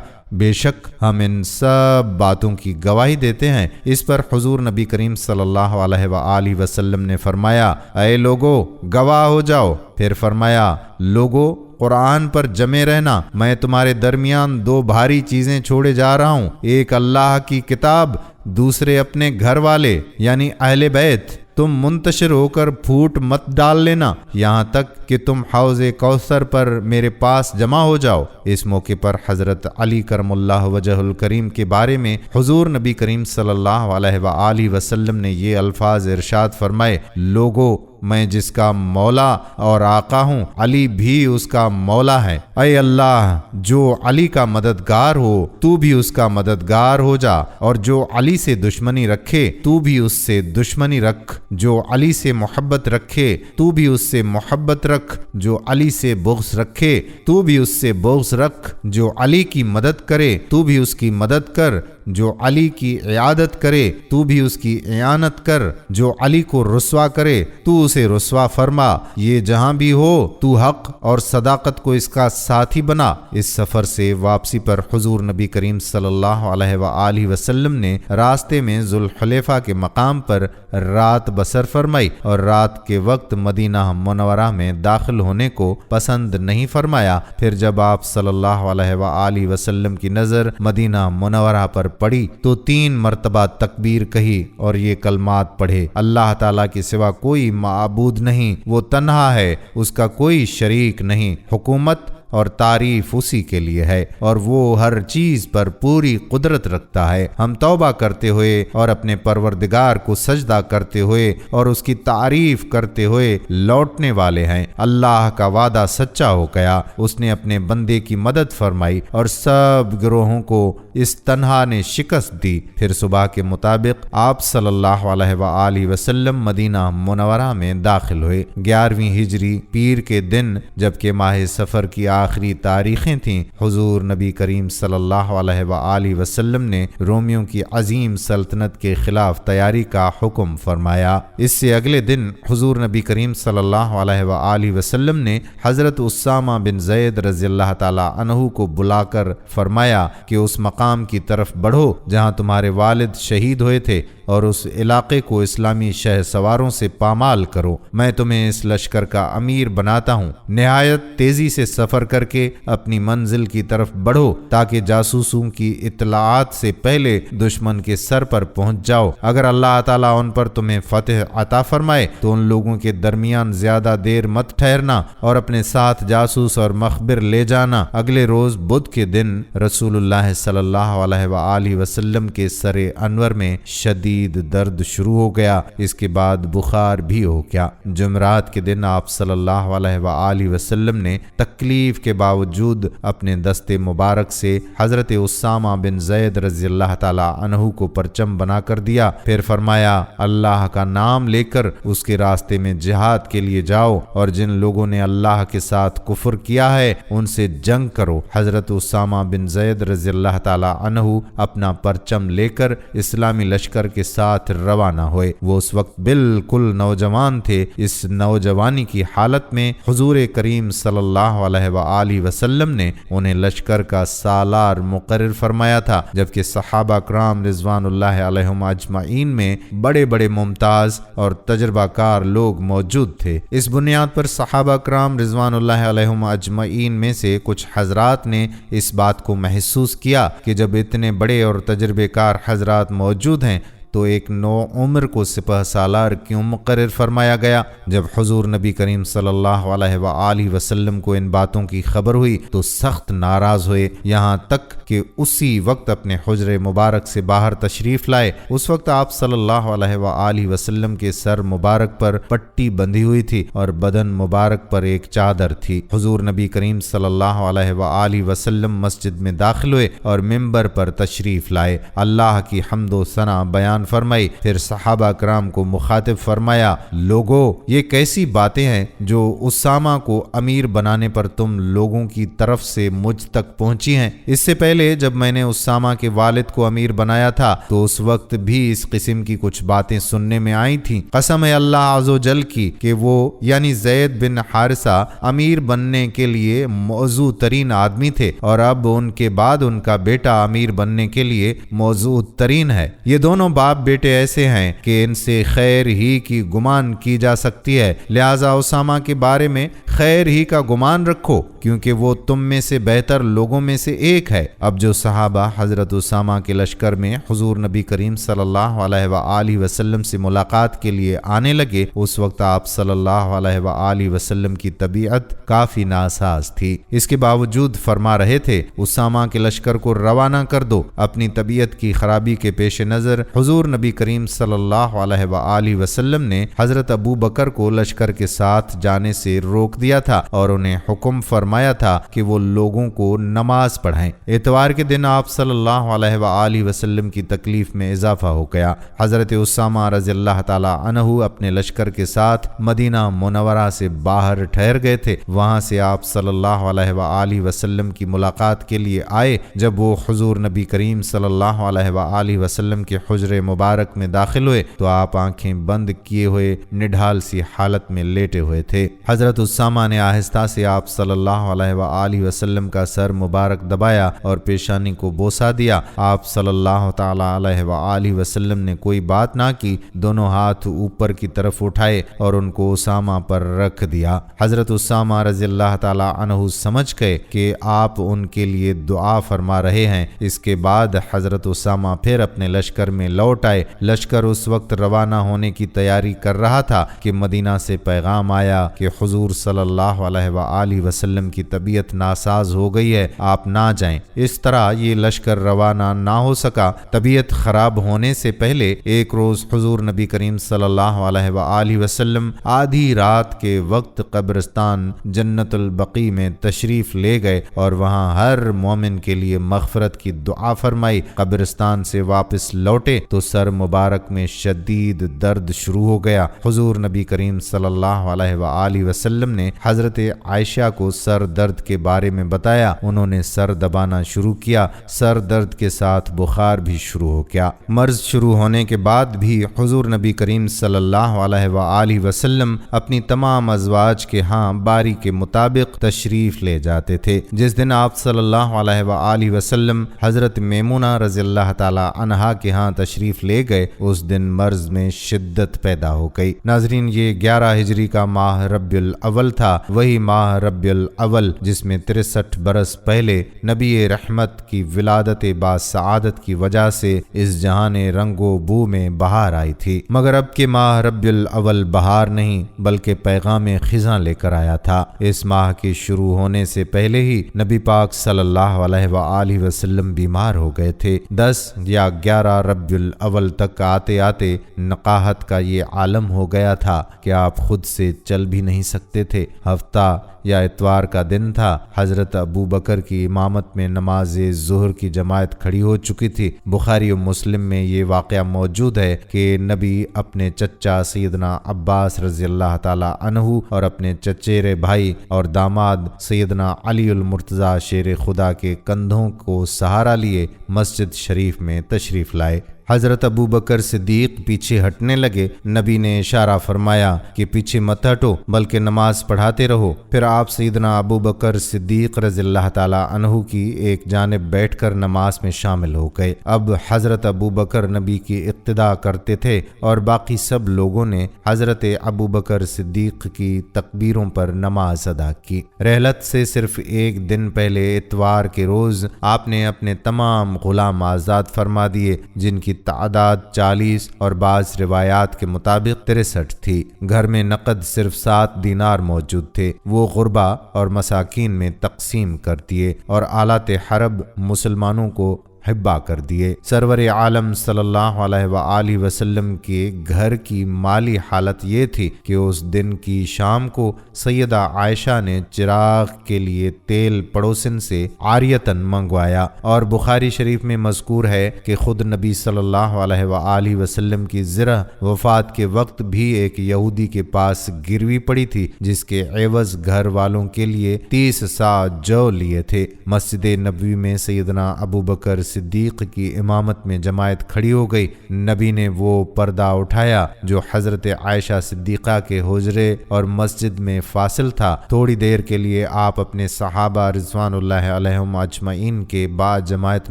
بے شک ہم ان سب باتوں کی گواہی دیتے ہیں۔ اس پر حضور نبی کریم صلی اللہ علیہ وآلہ وسلم نے فرمایا، اے لوگو گواہ ہو جاؤ۔ پھر فرمایا، لوگو قرآن پر جمے رہنا، میں تمہارے درمیان دو بھاری چیزیں چھوڑے جا رہا ہوں، ایک اللہ کی کتاب، دوسرے اپنے گھر والے یعنی اہل بیت۔ تم منتشر ہو کر پھوٹ مت ڈال لینا یہاں تک کہ تم حوض کوثر پر میرے پاس جمع ہو جاؤ۔ اس موقع پر حضرت علی کرم اللہ وجہ الکریم کے بارے میں حضور نبی کریم صلی اللہ علیہ وآلہ وسلم نے یہ الفاظ ارشاد فرمائے، لوگو میں جس کا مولا اور آقا ہوں، علی بھی اس کا مولا ہے۔ اے اللہ، جو علی کا مددگار ہو تو بھی اس کا مددگار ہو جا، اور جو علی سے دشمنی رکھے تو بھی اس سے دشمنی رکھ، جو علی سے محبت رکھے تو بھی اس سے محبت رکھ، جو علی سے بغض رکھے تو بھی اس سے بغض رکھ، جو علی کی مدد کرے تو بھی اس کی مدد کر، جو علی کی عیادت کرے تو بھی اس کی اعانت کر، جو علی کو رسوا کرے تو اسے رسوا فرما، یہ جہاں بھی ہو تو حق اور صداقت کو اس کا ساتھی بنا۔ اس سفر سے واپسی پر حضور نبی کریم صلی اللہ علیہ وآلہ وسلم نے راستے میں ذوالحلیفہ کے مقام پر رات بسر فرمائی، اور رات کے وقت مدینہ منورہ میں داخل ہونے کو پسند نہیں فرمایا۔ پھر جب آپ صلی اللہ علیہ وآلہ وسلم کی نظر مدینہ منورہ پر پڑی تو 3 مرتبہ تکبیر کہی اور یہ کلمات پڑھے، اللہ تعالیٰ کے سوا کوئی معبود نہیں، وہ تنہا ہے، اس کا کوئی شریک نہیں، حکومت اور تعریف اسی کے لیے ہے، اور وہ ہر چیز پر پوری قدرت رکھتا ہے۔ ہم توبہ کرتے ہوئے اور اپنے پروردگار کو سجدہ کرتے ہوئے اور اس کی تعریف کرتے ہوئے لوٹنے والے ہیں۔ اللہ کا وعدہ سچا ہو گیا، اس نے اپنے بندے کی مدد فرمائی اور سب گروہوں کو اس تنہا نے شکست دی۔ پھر صبح کے مطابق آپ صلی اللہ علیہ وآلہ وسلم مدینہ منورہ میں داخل ہوئے۔ 11ویں ہجری پیر کے دن جبکہ ماہ سفر کی آخری تاریخیں تھیں، حضور نبی کریم صلی اللہ علیہ وآلہ وسلم نے رومیوں کی عظیم سلطنت کے خلاف تیاری کا حکم فرمایا۔ اس سے اگلے دن حضور نبی کریم صلی اللہ علیہ وآلہ وسلم نے حضرت اسامہ بن زید رضی اللہ تعالی عنہ کو بلا کر فرمایا کہ اس مقام کی طرف بڑھو جہاں تمہارے والد شہید ہوئے تھے، اور اس علاقے کو اسلامی شہ سواروں سے پامال کرو، میں تمہیں اس لشکر کا امیر بناتا ہوں۔ نہایت تیزی سے سفر کر کے اپنی منزل کی طرف بڑھو تاکہ جاسوسوں کی اطلاعات سے پہلے دشمن کے سر پر پہنچ جاؤ۔ اگر اللہ تعالیٰ ان پر تمہیں فتح عطا فرمائے تو ان لوگوں کے درمیان زیادہ دیر مت ٹھہرنا اور اپنے ساتھ جاسوس اور مخبر لے جانا۔ اگلے روز بدھ کے دن رسول اللہ صلی اللہ علیہ وآلہ وسلم کے سر انور میں شدید درد شروع ہو گیا، اس کے بعد بخار بھی ہو گیا۔ جمعرات کے دن آپ صلی اللہ علیہ وآلہ وسلم نے تکلیف کے باوجود اپنے دست مبارک سے حضرت اسامہ بن زید رضی اللہ تعالی عنہ کو پرچم بنا کر دیا۔ پھر فرمایا، اللہ کا نام لے کر اس کے راستے میں جہاد کے لیے جاؤ، اور جن لوگوں نے اللہ کے ساتھ کفر کیا ہے ان سے جنگ کرو۔ حضرت اسامہ بن زید رضی اللہ تعالی عنہ اپنا پرچم لے کر اسلامی لشکر کے ساتھ روانہ ہوئے۔ وہ اس وقت بالکل نوجوان تھے۔ اس نوجوانی کی حالت میں حضور کریم صلی اللہ علیہ وآلہ وسلم نے انہیں لشکر کا سالار مقرر فرمایا تھا، جبکہ صحابہ کرام رضوان اللہ علیہم اجمعین میں بڑے بڑے ممتاز اور تجربہ کار لوگ موجود تھے۔ اس بنیاد پر صحابہ کرام رضوان اللہ علیہم اجمعین میں سے کچھ حضرات نے اس بات کو محسوس کیا کہ جب اتنے بڑے اور تجربے کار حضرات موجود ہیں تو ایک نو عمر کو سپہ سالار کیوں مقرر فرمایا گیا؟ جب حضور نبی کریم صلی اللہ علیہ وآلہ وسلم کو ان باتوں کی خبر ہوئی تو سخت ناراض ہوئے، یہاں تک کہ اسی وقت اپنے حجر مبارک سے باہر تشریف لائے۔ اس وقت آپ صلی اللہ علیہ وآلہ وسلم کے سر مبارک پر پٹی بندھی ہوئی تھی اور بدن مبارک پر ایک چادر تھی۔ حضور نبی کریم صلی اللہ علیہ وآلہ وسلم مسجد میں داخل ہوئے اور ممبر پر تشریف لائے، اللہ کی حمد و ثنا بیان فرمائی، پھر صحابہ کرام کو مخاطب فرمایا، لوگو یہ کیسی باتیں ہیں جو اسامہ کو امیر بنانے پر تم لوگوں کی طرف سے مجھ تک پہنچی ہیں؟ اس سے پہلے جب میں نے اسامہ کے والد کو امیر بنایا تھا تو اس وقت بھی اس قسم کی کچھ باتیں سننے میں آئی تھیں۔ قسم ہے اللہ عز و جل کی کہ وہ یعنی زید بن حارثہ امیر بننے کے لیے موزوں ترین آدمی تھے، اور اب ان کے بعد ان کا بیٹا امیر بننے کے لیے موزوں ترین ہے۔ یہ دونوں باپ بیٹے ایسے ہیں کہ ان سے خیر ہی کی گمان کی جا سکتی ہے، لہذا اسامہ کے بارے میں خیر ہی کا گمان رکھو، کیونکہ وہ تم میں سے بہتر لوگوں میں سے ایک ہے۔ اب جو صحابہ حضرت اسامہ کے لشکر میں حضور نبی کریم صلی اللہ علیہ وآلہ وسلم سے ملاقات کے لیے آنے لگے، اس وقت آپ صلی اللہ علیہ وآلہ وسلم کی طبیعت کافی ناساز تھی۔ اس کے باوجود فرما رہے تھے، اسامہ کے لشکر کو روانہ کر دو۔ اپنی طبیعت کی خرابی کے پیش نظر حضور نبی کریم صلی اللہ علیہ وآلہ وسلم نے حضرت ابو بکر کو لشکر کے ساتھ جانے سے روک دیا تھا اور انہیں حکم فرمایا تھا کہ وہ لوگوں کو نماز پڑھائیں۔ اتوار کے دن آپ صلی اللہ علیہ وآلہ وسلم کی تکلیف میں اضافہ ہو گیا۔ حضرت اسامہ رضی اللہ تعالی عنہ اپنے لشکر کے ساتھ مدینہ منورہ سے باہر ٹھہر گئے تھے۔ وہاں سے آپ صلی اللہ علیہ وآلہ وسلم کی ملاقات کے لیے آئے۔ جب وہ حضور نبی کریم صلی اللہ علیہ وآلہ وسلم کے حجر مبارک میں داخل ہوئے تو آپ آنکھیں بند کیے ہوئے نڈھال سی حالت میں لیٹے ہوئے تھے۔ حضرت اسامہ نے آہستہ سے آپ صلی اللہ علیہ وآلہ وسلم کا سر مبارک دبایا اور پیشانی کو بوسہ دیا۔ آپ صلی اللہ تعالی علیہ وآلہ وسلم نے کوئی بات نہ کی، دونوں ہاتھ اوپر کی طرف اٹھائے اور ان کو اسامہ پر رکھ دیا۔ حضرت اسامہ رضی اللہ تعالی عنہ سمجھ گئے کہ آپ ان کے لیے دعا فرما رہے ہیں۔ اس کے بعد حضرت اسامہ پھر اپنے لشکر میں لوٹ آئے۔ لشکر اس وقت روانہ ہونے کی تیاری کر رہا تھا کہ مدینہ سے پیغام آیا کہ حضور صلی اللہ علیہ وآلہ وسلم کی طبیعت ناساز ہو گئی ہے، آپ نہ جائیں۔ اس طرح یہ لشکر روانہ نہ ہو سکا۔ طبیعت خراب ہونے سے پہلے ایک روز حضور نبی کریم صلی اللہ علیہ وآلہ وسلم آدھی رات کے وقت قبرستان جنت البقیع میں تشریف لے گئے اور وہاں ہر مومن کے لیے مغفرت کی دعا فرمائی۔ قبرستان سے واپس لوٹے تو سر مبارک میں شدید درد شروع ہو گیا۔ حضور نبی کریم صلی اللہ علیہ وآلہ وسلم نے حضرت عائشہ کو سر درد کے بارے میں بتایا۔ انہوں نے سر دبانا شروع کیا، سر درد کے ساتھ بخار بھی شروع ہو گیا۔ مرض شروع ہونے کے بعد بھی حضور نبی کریم صلی اللہ علیہ وآلہ وسلم اپنی تمام ازواج کے ہاں باری کے مطابق تشریف لے جاتے تھے۔ جس دن آپ صلی اللہ علیہ وآلہ وسلم حضرت میمونہ رضی اللہ تعالی عنہا کے ہاں تشریف لے گئے، اس دن مرض میں شدت پیدا ہو گئی۔ ناظرین، یہ 11 ہجری کا ماہ ربیع الاول تھا، وہی ماہ ربیع الاول جس میں 63 برس پہلے نبی رحمت کی ولادت با سعادت کی وجہ سے اس جہان رنگ و بو میں بہار آئی تھی۔ مگر اب کے ماہ ربیع الاول بہار نہیں بلکہ پیغام خزاں لے کر آیا تھا۔ اس ماہ کے شروع ہونے سے پہلے ہی نبی پاک صلی اللہ علیہ وآلہ وسلم بیمار ہو گئے تھے۔ 10 یا 11 ربیع الاول تک آتے آتے نقاہت کا یہ عالم ہو گیا تھا کہ آپ خود سے چل بھی نہیں سکتے تھے۔ ہفتہ یا اتوار کا دن تھا۔ حضرت ابو بکر کی امامت میں نماز ظہر کی جماعت کھڑی ہو چکی تھی۔ بخاری و مسلم میں یہ واقعہ موجود ہے کہ نبی اپنے چچا سیدنا عباس رضی اللہ تعالی عنہ اور اپنے چچیرے بھائی اور داماد سیدنا علی المرتضی شیر خدا کے کندھوں کو سہارا لیے مسجد شریف میں تشریف لائے۔ حضرت ابو بکر صدیق پیچھے ہٹنے لگے۔ نبی نے اشارہ فرمایا کہ پیچھے مت ہٹو بلکہ نماز پڑھاتے رہو۔ پھر آپ سیدنا ابو بکر صدیق رضی اللہ تعالی عنہ کی ایک جانب بیٹھ کر نماز میں شامل ہو گئے۔ اب حضرت ابو بکر نبی کی اقتداء کرتے تھے اور باقی سب لوگوں نے حضرت ابو بکر صدیق کی تکبیروں پر نماز ادا کی۔ رحلت سے صرف ایک دن پہلے اتوار کے روز آپ نے اپنے تمام غلام آزاد فرما دیے، جن کی کی تعداد 40 اور بعض روایات کے مطابق 63 تھی۔ گھر میں نقد صرف 7 دینار موجود تھے، وہ غربا اور مساکین میں تقسیم کر دیے اور آلات حرب مسلمانوں کو ہبا کر دیے۔ سرور عالم صلی اللہ علیہ وآلہ وسلم کے گھر کی مالی حالت یہ تھی کہ اس دن کی شام کو سیدہ عائشہ نے چراغ کے لیے تیل پڑوسن سے عاریتاً منگوایا، اور بخاری شریف میں مذکور ہے کہ خود نبی صلی اللہ علیہ وآلہ وسلم کی زرہ وفات کے وقت بھی ایک یہودی کے پاس گروی پڑی تھی، جس کے عوض گھر والوں کے لیے 30 سا جو لیے تھے۔ مسجد نبوی میں سیدنا ابو بکر صدیق کی امامت میں جماعت کھڑی ہو گئی۔ نبی نے وہ پردہ اٹھایا جو حضرت عائشہ صدیقہ کے حجرے اور مسجد میں فاصل تھا۔ تھوڑی دیر کے لیے آپ اپنے صحابہ رضوان اللہ علیہم اجمعین کے بعد جماعت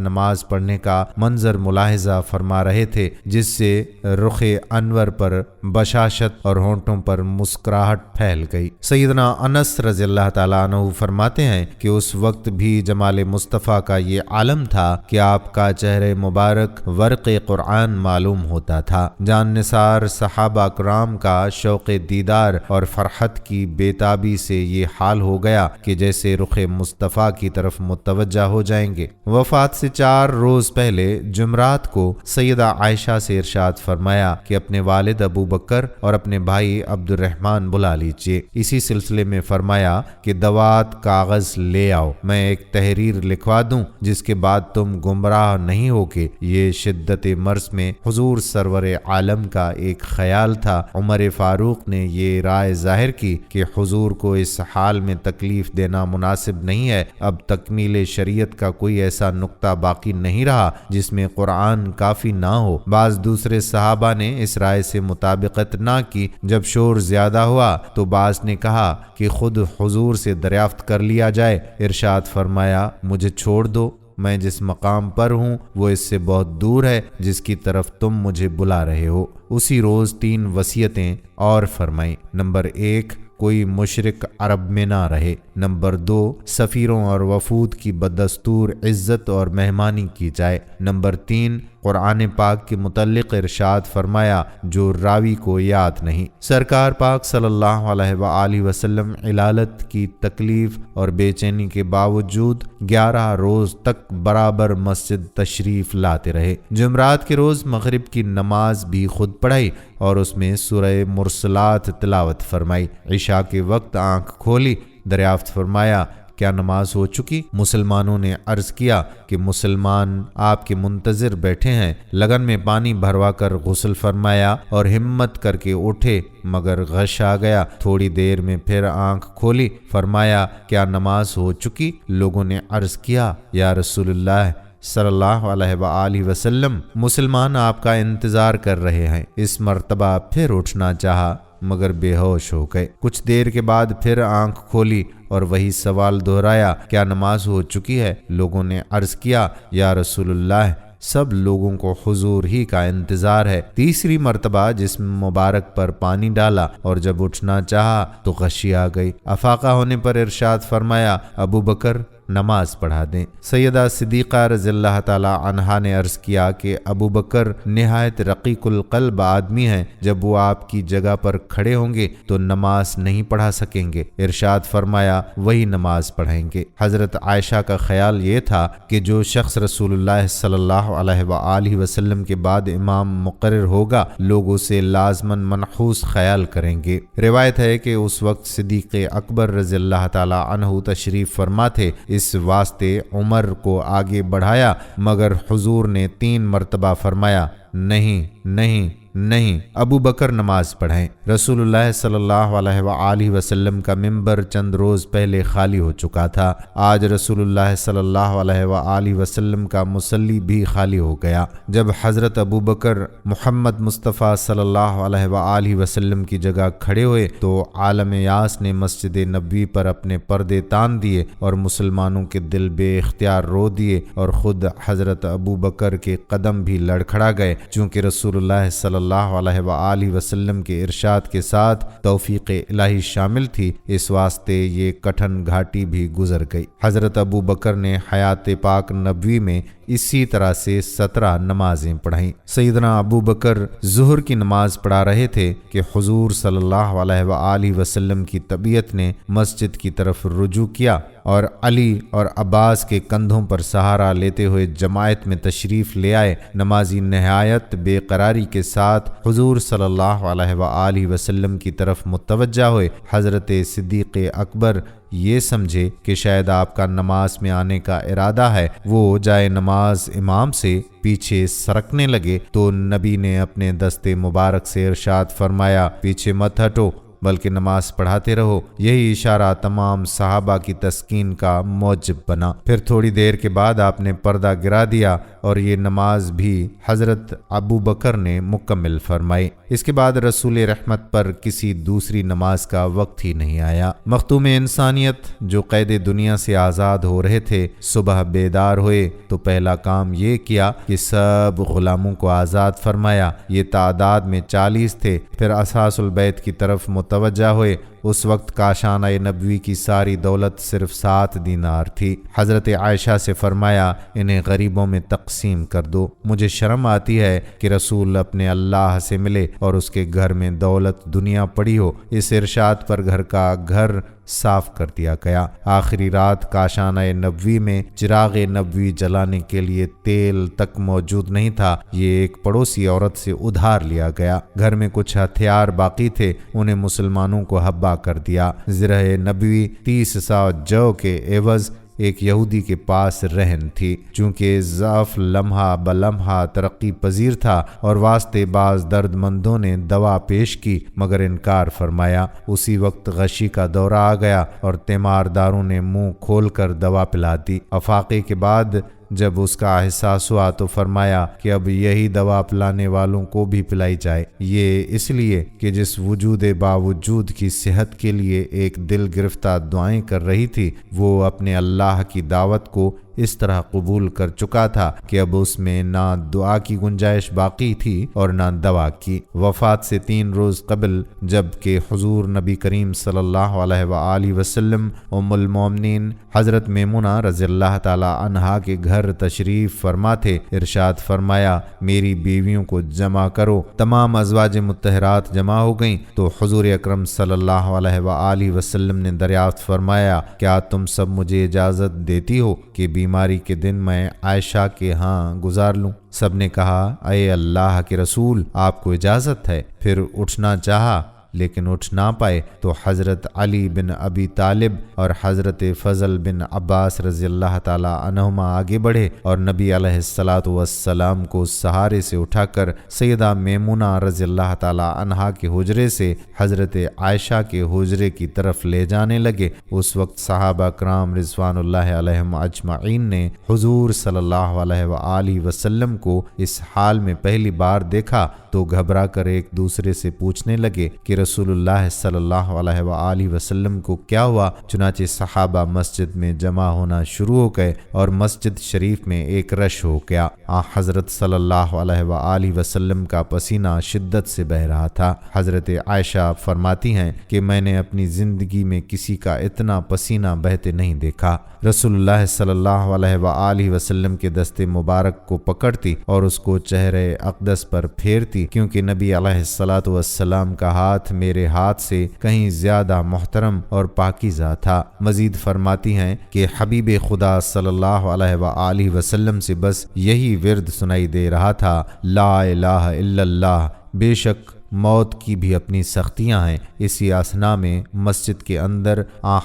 نماز پڑھنے کا منظر ملاحظہ فرما رہے تھے، جس سے رخ انور پر بشاشت اور ہونٹوں پر مسکراہٹ پھیل گئی۔ سیدنا انس رضی اللہ تعالیٰ عنہ فرماتے ہیں کہ اس وقت بھی جمال مصطفیٰ کا یہ عالم تھا کہ آپ کا چہرہ مبارک ورق قرآن معلوم ہوتا تھا۔ جان نثار صحابہ کرام کا شوق دیدار اور فرحت کی بےتابی سے یہ حال ہو گیا کہ جیسے رخ مصطفیٰ کی طرف متوجہ ہو جائیں گے۔ وفات سے 4 روز پہلے جمعرات کو سیدہ عائشہ سے ارشاد فرمایا کہ اپنے والد ابو بکر اور اپنے بھائی عبد الرحمن بلا لیجیے۔ اسی سلسلے میں فرمایا کہ دوات کاغذ لے آؤ، میں ایک تحریر لکھوا دوں جس کے بعد تم گمراہ نہیں ہو کہ یہ شدت مرض میں حضور سرور عالم کا ایک خیال تھا۔ عمر فاروق نے یہ رائے ظاہر کی کہ حضور کو اس حال میں تکلیف دینا مناسب نہیں ہے، اب تکمیل شریعت کا کوئی ایسا نقطہ باقی نہیں رہا جس میں قرآن کافی نہ ہو۔ بعض دوسرے صحابہ نے اس رائے سے مطابقت نہ کی۔ جب شور زیادہ ہوا تو بعض نے کہا کہ خود حضور سے دریافت کر لیا جائے۔ ارشاد فرمایا، مجھے چھوڑ دو، میں جس مقام پر ہوں وہ اس سے بہت دور ہے جس کی طرف تم مجھے بلا رہے ہو۔ اسی روز 3 وصیتیں اور فرمائیں۔ نمبر 1، کوئی مشرک عرب میں نہ رہے۔ نمبر 2، سفیروں اور وفود کی بدستور عزت اور مہمانی کی جائے۔ نمبر 3، قرآن پاک کے متعلق ارشاد فرمایا جو راوی کو یاد نہیں۔ سرکار پاک صلی اللہ علیہ وآلہ وسلم علالت کی تکلیف اور بے چینی کے باوجود 11 روز تک برابر مسجد تشریف لاتے رہے۔ جمعرات کے روز مغرب کی نماز بھی خود پڑھائی اور اس میں سورہ مرسلات تلاوت فرمائی۔ عشاء کے وقت آنکھ کھولی، دریافت فرمایا کیا نماز ہو چکی؟ مسلمانوں نے عرض کیا کہ مسلمان آپ کے منتظر بیٹھے ہیں۔ لگن میں پانی بھروا کر غسل فرمایا اور ہمت کر کے اٹھے، مگر غش آ گیا۔ تھوڑی دیر میں پھر آنکھ کھولی، فرمایا کیا نماز ہو چکی؟ لوگوں نے عرض کیا یا رسول اللہ صلی اللہ علیہ وآلہ وسلم، مسلمان آپ کا انتظار کر رہے ہیں۔ اس مرتبہ پھر اٹھنا چاہا مگر بے ہوش ہو گئے۔ کچھ دیر کے بعد پھر آنکھ کھولی اور وہی سوال دہرایا، کیا نماز ہو چکی ہے؟ لوگوں نے عرض کیا یا رسول اللہ، سب لوگوں کو حضور ہی کا انتظار ہے۔ تیسری مرتبہ جسم مبارک پر پانی ڈالا اور جب اٹھنا چاہا تو غشی آ گئی۔ افاقہ ہونے پر ارشاد فرمایا، ابو بکر نماز پڑھا دیں۔ سیدہ صدیقہ رضی اللہ تعالی عنہا نے عرض کیا کہ ابو بکر نہایت رقیق القلب آدمی ہیں، جب وہ آپ کی جگہ پر کھڑے ہوں گے تو نماز نہیں پڑھا سکیں گے۔ ارشاد فرمایا وہی نماز پڑھیں گے۔ حضرت عائشہ کا خیال یہ تھا کہ جو شخص رسول اللہ صلی اللہ علیہ وآلہ وسلم کے بعد امام مقرر ہوگا لوگ اسے لازماً منحوس خیال کریں گے۔ روایت ہے کہ اس وقت صدیق اکبر رضی اللہ تعالی عنہ تشریف فرما تھے، اس واسطے عمر کو آگے بڑھایا، مگر حضور نے 3 مرتبہ فرمایا نہیں نہیں نہیں، ابو بکر نماز پڑھیں۔ رسول اللہ صلی اللہ علیہ وآلہ وسلم کا ممبر چند روز پہلے خالی ہو چکا تھا۔ آج رسول اللہ صلی اللہ علیہ وآلہ وسلم کا مصلی بھی خالی ہو گیا۔ جب حضرت ابو بکر محمد مصطفیٰ صلی اللہ علیہ وآلہ وسلم کی جگہ کھڑے ہوئے تو عالم یاس نے مسجد نبوی پر اپنے پردے تان دیے اور مسلمانوں کے دل بے اختیار رو دیے، اور خود حضرت ابو بکر کے قدم بھی لڑکھڑا گئے، چونکہ رسول اللہ صلی اللہ علیہ وآلہ وسلم کے ارشاد کے ساتھ توفیق الہی شامل تھی، اس واسطے یہ کٹھن گھاٹی بھی گزر گئی۔ حضرت ابو بکر نے حیات پاک نبوی میں اسی طرح سے 17 نمازیں پڑھائیں۔ سیدنا ابو بکر ظہر کی نماز پڑھا رہے تھے کہ حضور صلی اللہ علیہ وآلہ وسلم کی طبیعت نے مسجد کی طرف رجوع کیا اور علی اور عباس کے کندھوں پر سہارا لیتے ہوئے جماعت میں تشریف لے آئے۔ نمازی نہایت بے قراری کے ساتھ حضور صلی اللہ علیہ وآلہ وسلم کی طرف متوجہ ہوئے۔ حضرت صدیق اکبر یہ سمجھے کہ شاید آپ کا نماز میں آنے کا ارادہ ہے، وہ جائے نماز امام سے پیچھے سرکنے لگے تو نبی نے اپنے دست مبارک سے ارشاد فرمایا، پیچھے مت ہٹو بلکہ نماز پڑھاتے رہو۔ یہی اشارہ تمام صحابہ کی تسکین کا موجب بنا۔ پھر تھوڑی دیر کے بعد آپ نے پردہ گرا دیا اور یہ نماز بھی حضرت ابو بکر نے مکمل فرمائی۔ اس کے بعد رسول رحمت پر کسی دوسری نماز کا وقت ہی نہیں آیا۔ مختوم انسانیت جو قید دنیا سے آزاد ہو رہے تھے، صبح بیدار ہوئے تو پہلا کام یہ کیا کہ سب غلاموں کو آزاد فرمایا۔ یہ تعداد میں 40 تھے۔ پھر اساس البیت کی طرف متوجہ ہوئے۔ اس وقت کاشانہ نبوی کی ساری دولت صرف 7 دینار تھی۔ حضرت عائشہ سے فرمایا، انہیں غریبوں میں تقسیم کر دو، مجھے شرم آتی ہے کہ رسول اپنے اللہ سے ملے اور اس کے گھر میں دولت دنیا پڑی ہو۔ اس ارشاد پر گھر کا گھر صاف کر دیا گیا۔ آخری رات کاشانہ نبوی میں چراغ نبوی جلانے کے لیے تیل تک موجود نہیں تھا۔ یہ ایک پڑوسی عورت سے ادھار لیا گیا۔ گھر میں کچھ ہتھیار باقی تھے، انہیں مسلمانوں کو حبا کر دیا۔ زرہ نبوی 30 سا جو کے عوض ایک یہودی کے پاس رہن تھی۔ چونکہ ضعف لمحہ بلمحہ ترقی پذیر تھا اور واسطے بعض درد مندوں نے دوا پیش کی مگر انکار فرمایا۔ اسی وقت غشی کا دورہ آ گیا اور تیمارداروں نے منہ کھول کر دوا پلا دی۔ افاقے کے بعد جب اس کا احساس ہوا تو فرمایا کہ اب یہی دوا پلانے والوں کو بھی پلائی جائے۔ یہ اس لیے کہ جس وجود باوجود کی صحت کے لیے ایک دل گرفتہ دعائیں کر رہی تھی، وہ اپنے اللہ کی دعوت کو اس طرح قبول کر چکا تھا کہ اب اس میں نہ دعا کی گنجائش باقی تھی اور نہ دوا کی۔ وفات سے 3 روز قبل جب کہ حضور نبی کریم صلی اللہ علیہ وآلہ وسلم ام المومنین حضرت میمونہ رضی اللہ تعالی عنہا کے گھر تشریف فرما تھے، ارشاد فرمایا، میری بیویوں کو جمع کرو۔ تمام ازواج مطہرات جمع ہو گئیں تو حضور اکرم صلی اللہ علیہ وآلہ وسلم نے دریافت فرمایا، کیا تم سب مجھے اجازت دیتی ہو کہ بیماری کے دن میں عائشہ کے ہاں گزار لوں؟ سب نے کہا، اے اللہ کے رسول، آپ کو اجازت ہے۔ پھر اٹھنا چاہا لیکن اٹھ نہ پائے تو حضرت علی بن ابی طالب اور حضرت فضل بن عباس رضی اللہ تعالی عنہما آگے بڑھے اور نبی علیہ الصلاۃ والسلام کو سہارے سے اٹھا کر سیدہ میمونہ رضی اللہ تعالی عنہا کے حجرے سے حضرت عائشہ کے حجرے کی طرف لے جانے لگے۔ اس وقت صحابہ کرام رضوان اللہ علیہم اجمعین نے حضور صلی اللہ علیہ وآلہ وسلم کو اس حال میں پہلی بار دیکھا تو گھبرا کر ایک دوسرے سے پوچھنے لگے کہ رسول اللہ صلی اللہ علیہ وآلہ وسلم کو کیا ہوا؟ چنانچہ صحابہ مسجد میں جمع ہونا شروع ہو گئے اور مسجد شریف میں ایک رش ہو گیا۔ حضرت صلی اللہ علیہ وآلہ وسلم کا پسینہ شدت سے بہہ رہا تھا۔ حضرت عائشہ فرماتی ہیں کہ میں نے اپنی زندگی میں کسی کا اتنا پسینہ بہتے نہیں دیکھا۔ رسول اللہ صلی اللہ علیہ وآلہ وسلم کے دست مبارک کو پکڑتی اور اس کو چہرے اقدس پر پھیرتی، کیونکہ نبی علیہ الصلاۃ والسلام کا ہاتھ میرے ہاتھ سے کہیں زیادہ محترم اور پاکیزہ تھا۔ مزید فرماتی ہیں کہ حبیب خدا صلی اللہ علیہ وآلہ وسلم سے بس یہی ورد سنائی دے رہا تھا، لا الہ الا اللہ۔ بے شک موت کی بھی اپنی سختیاں ہیں۔ اسی اثنا میں مسجد کے اندر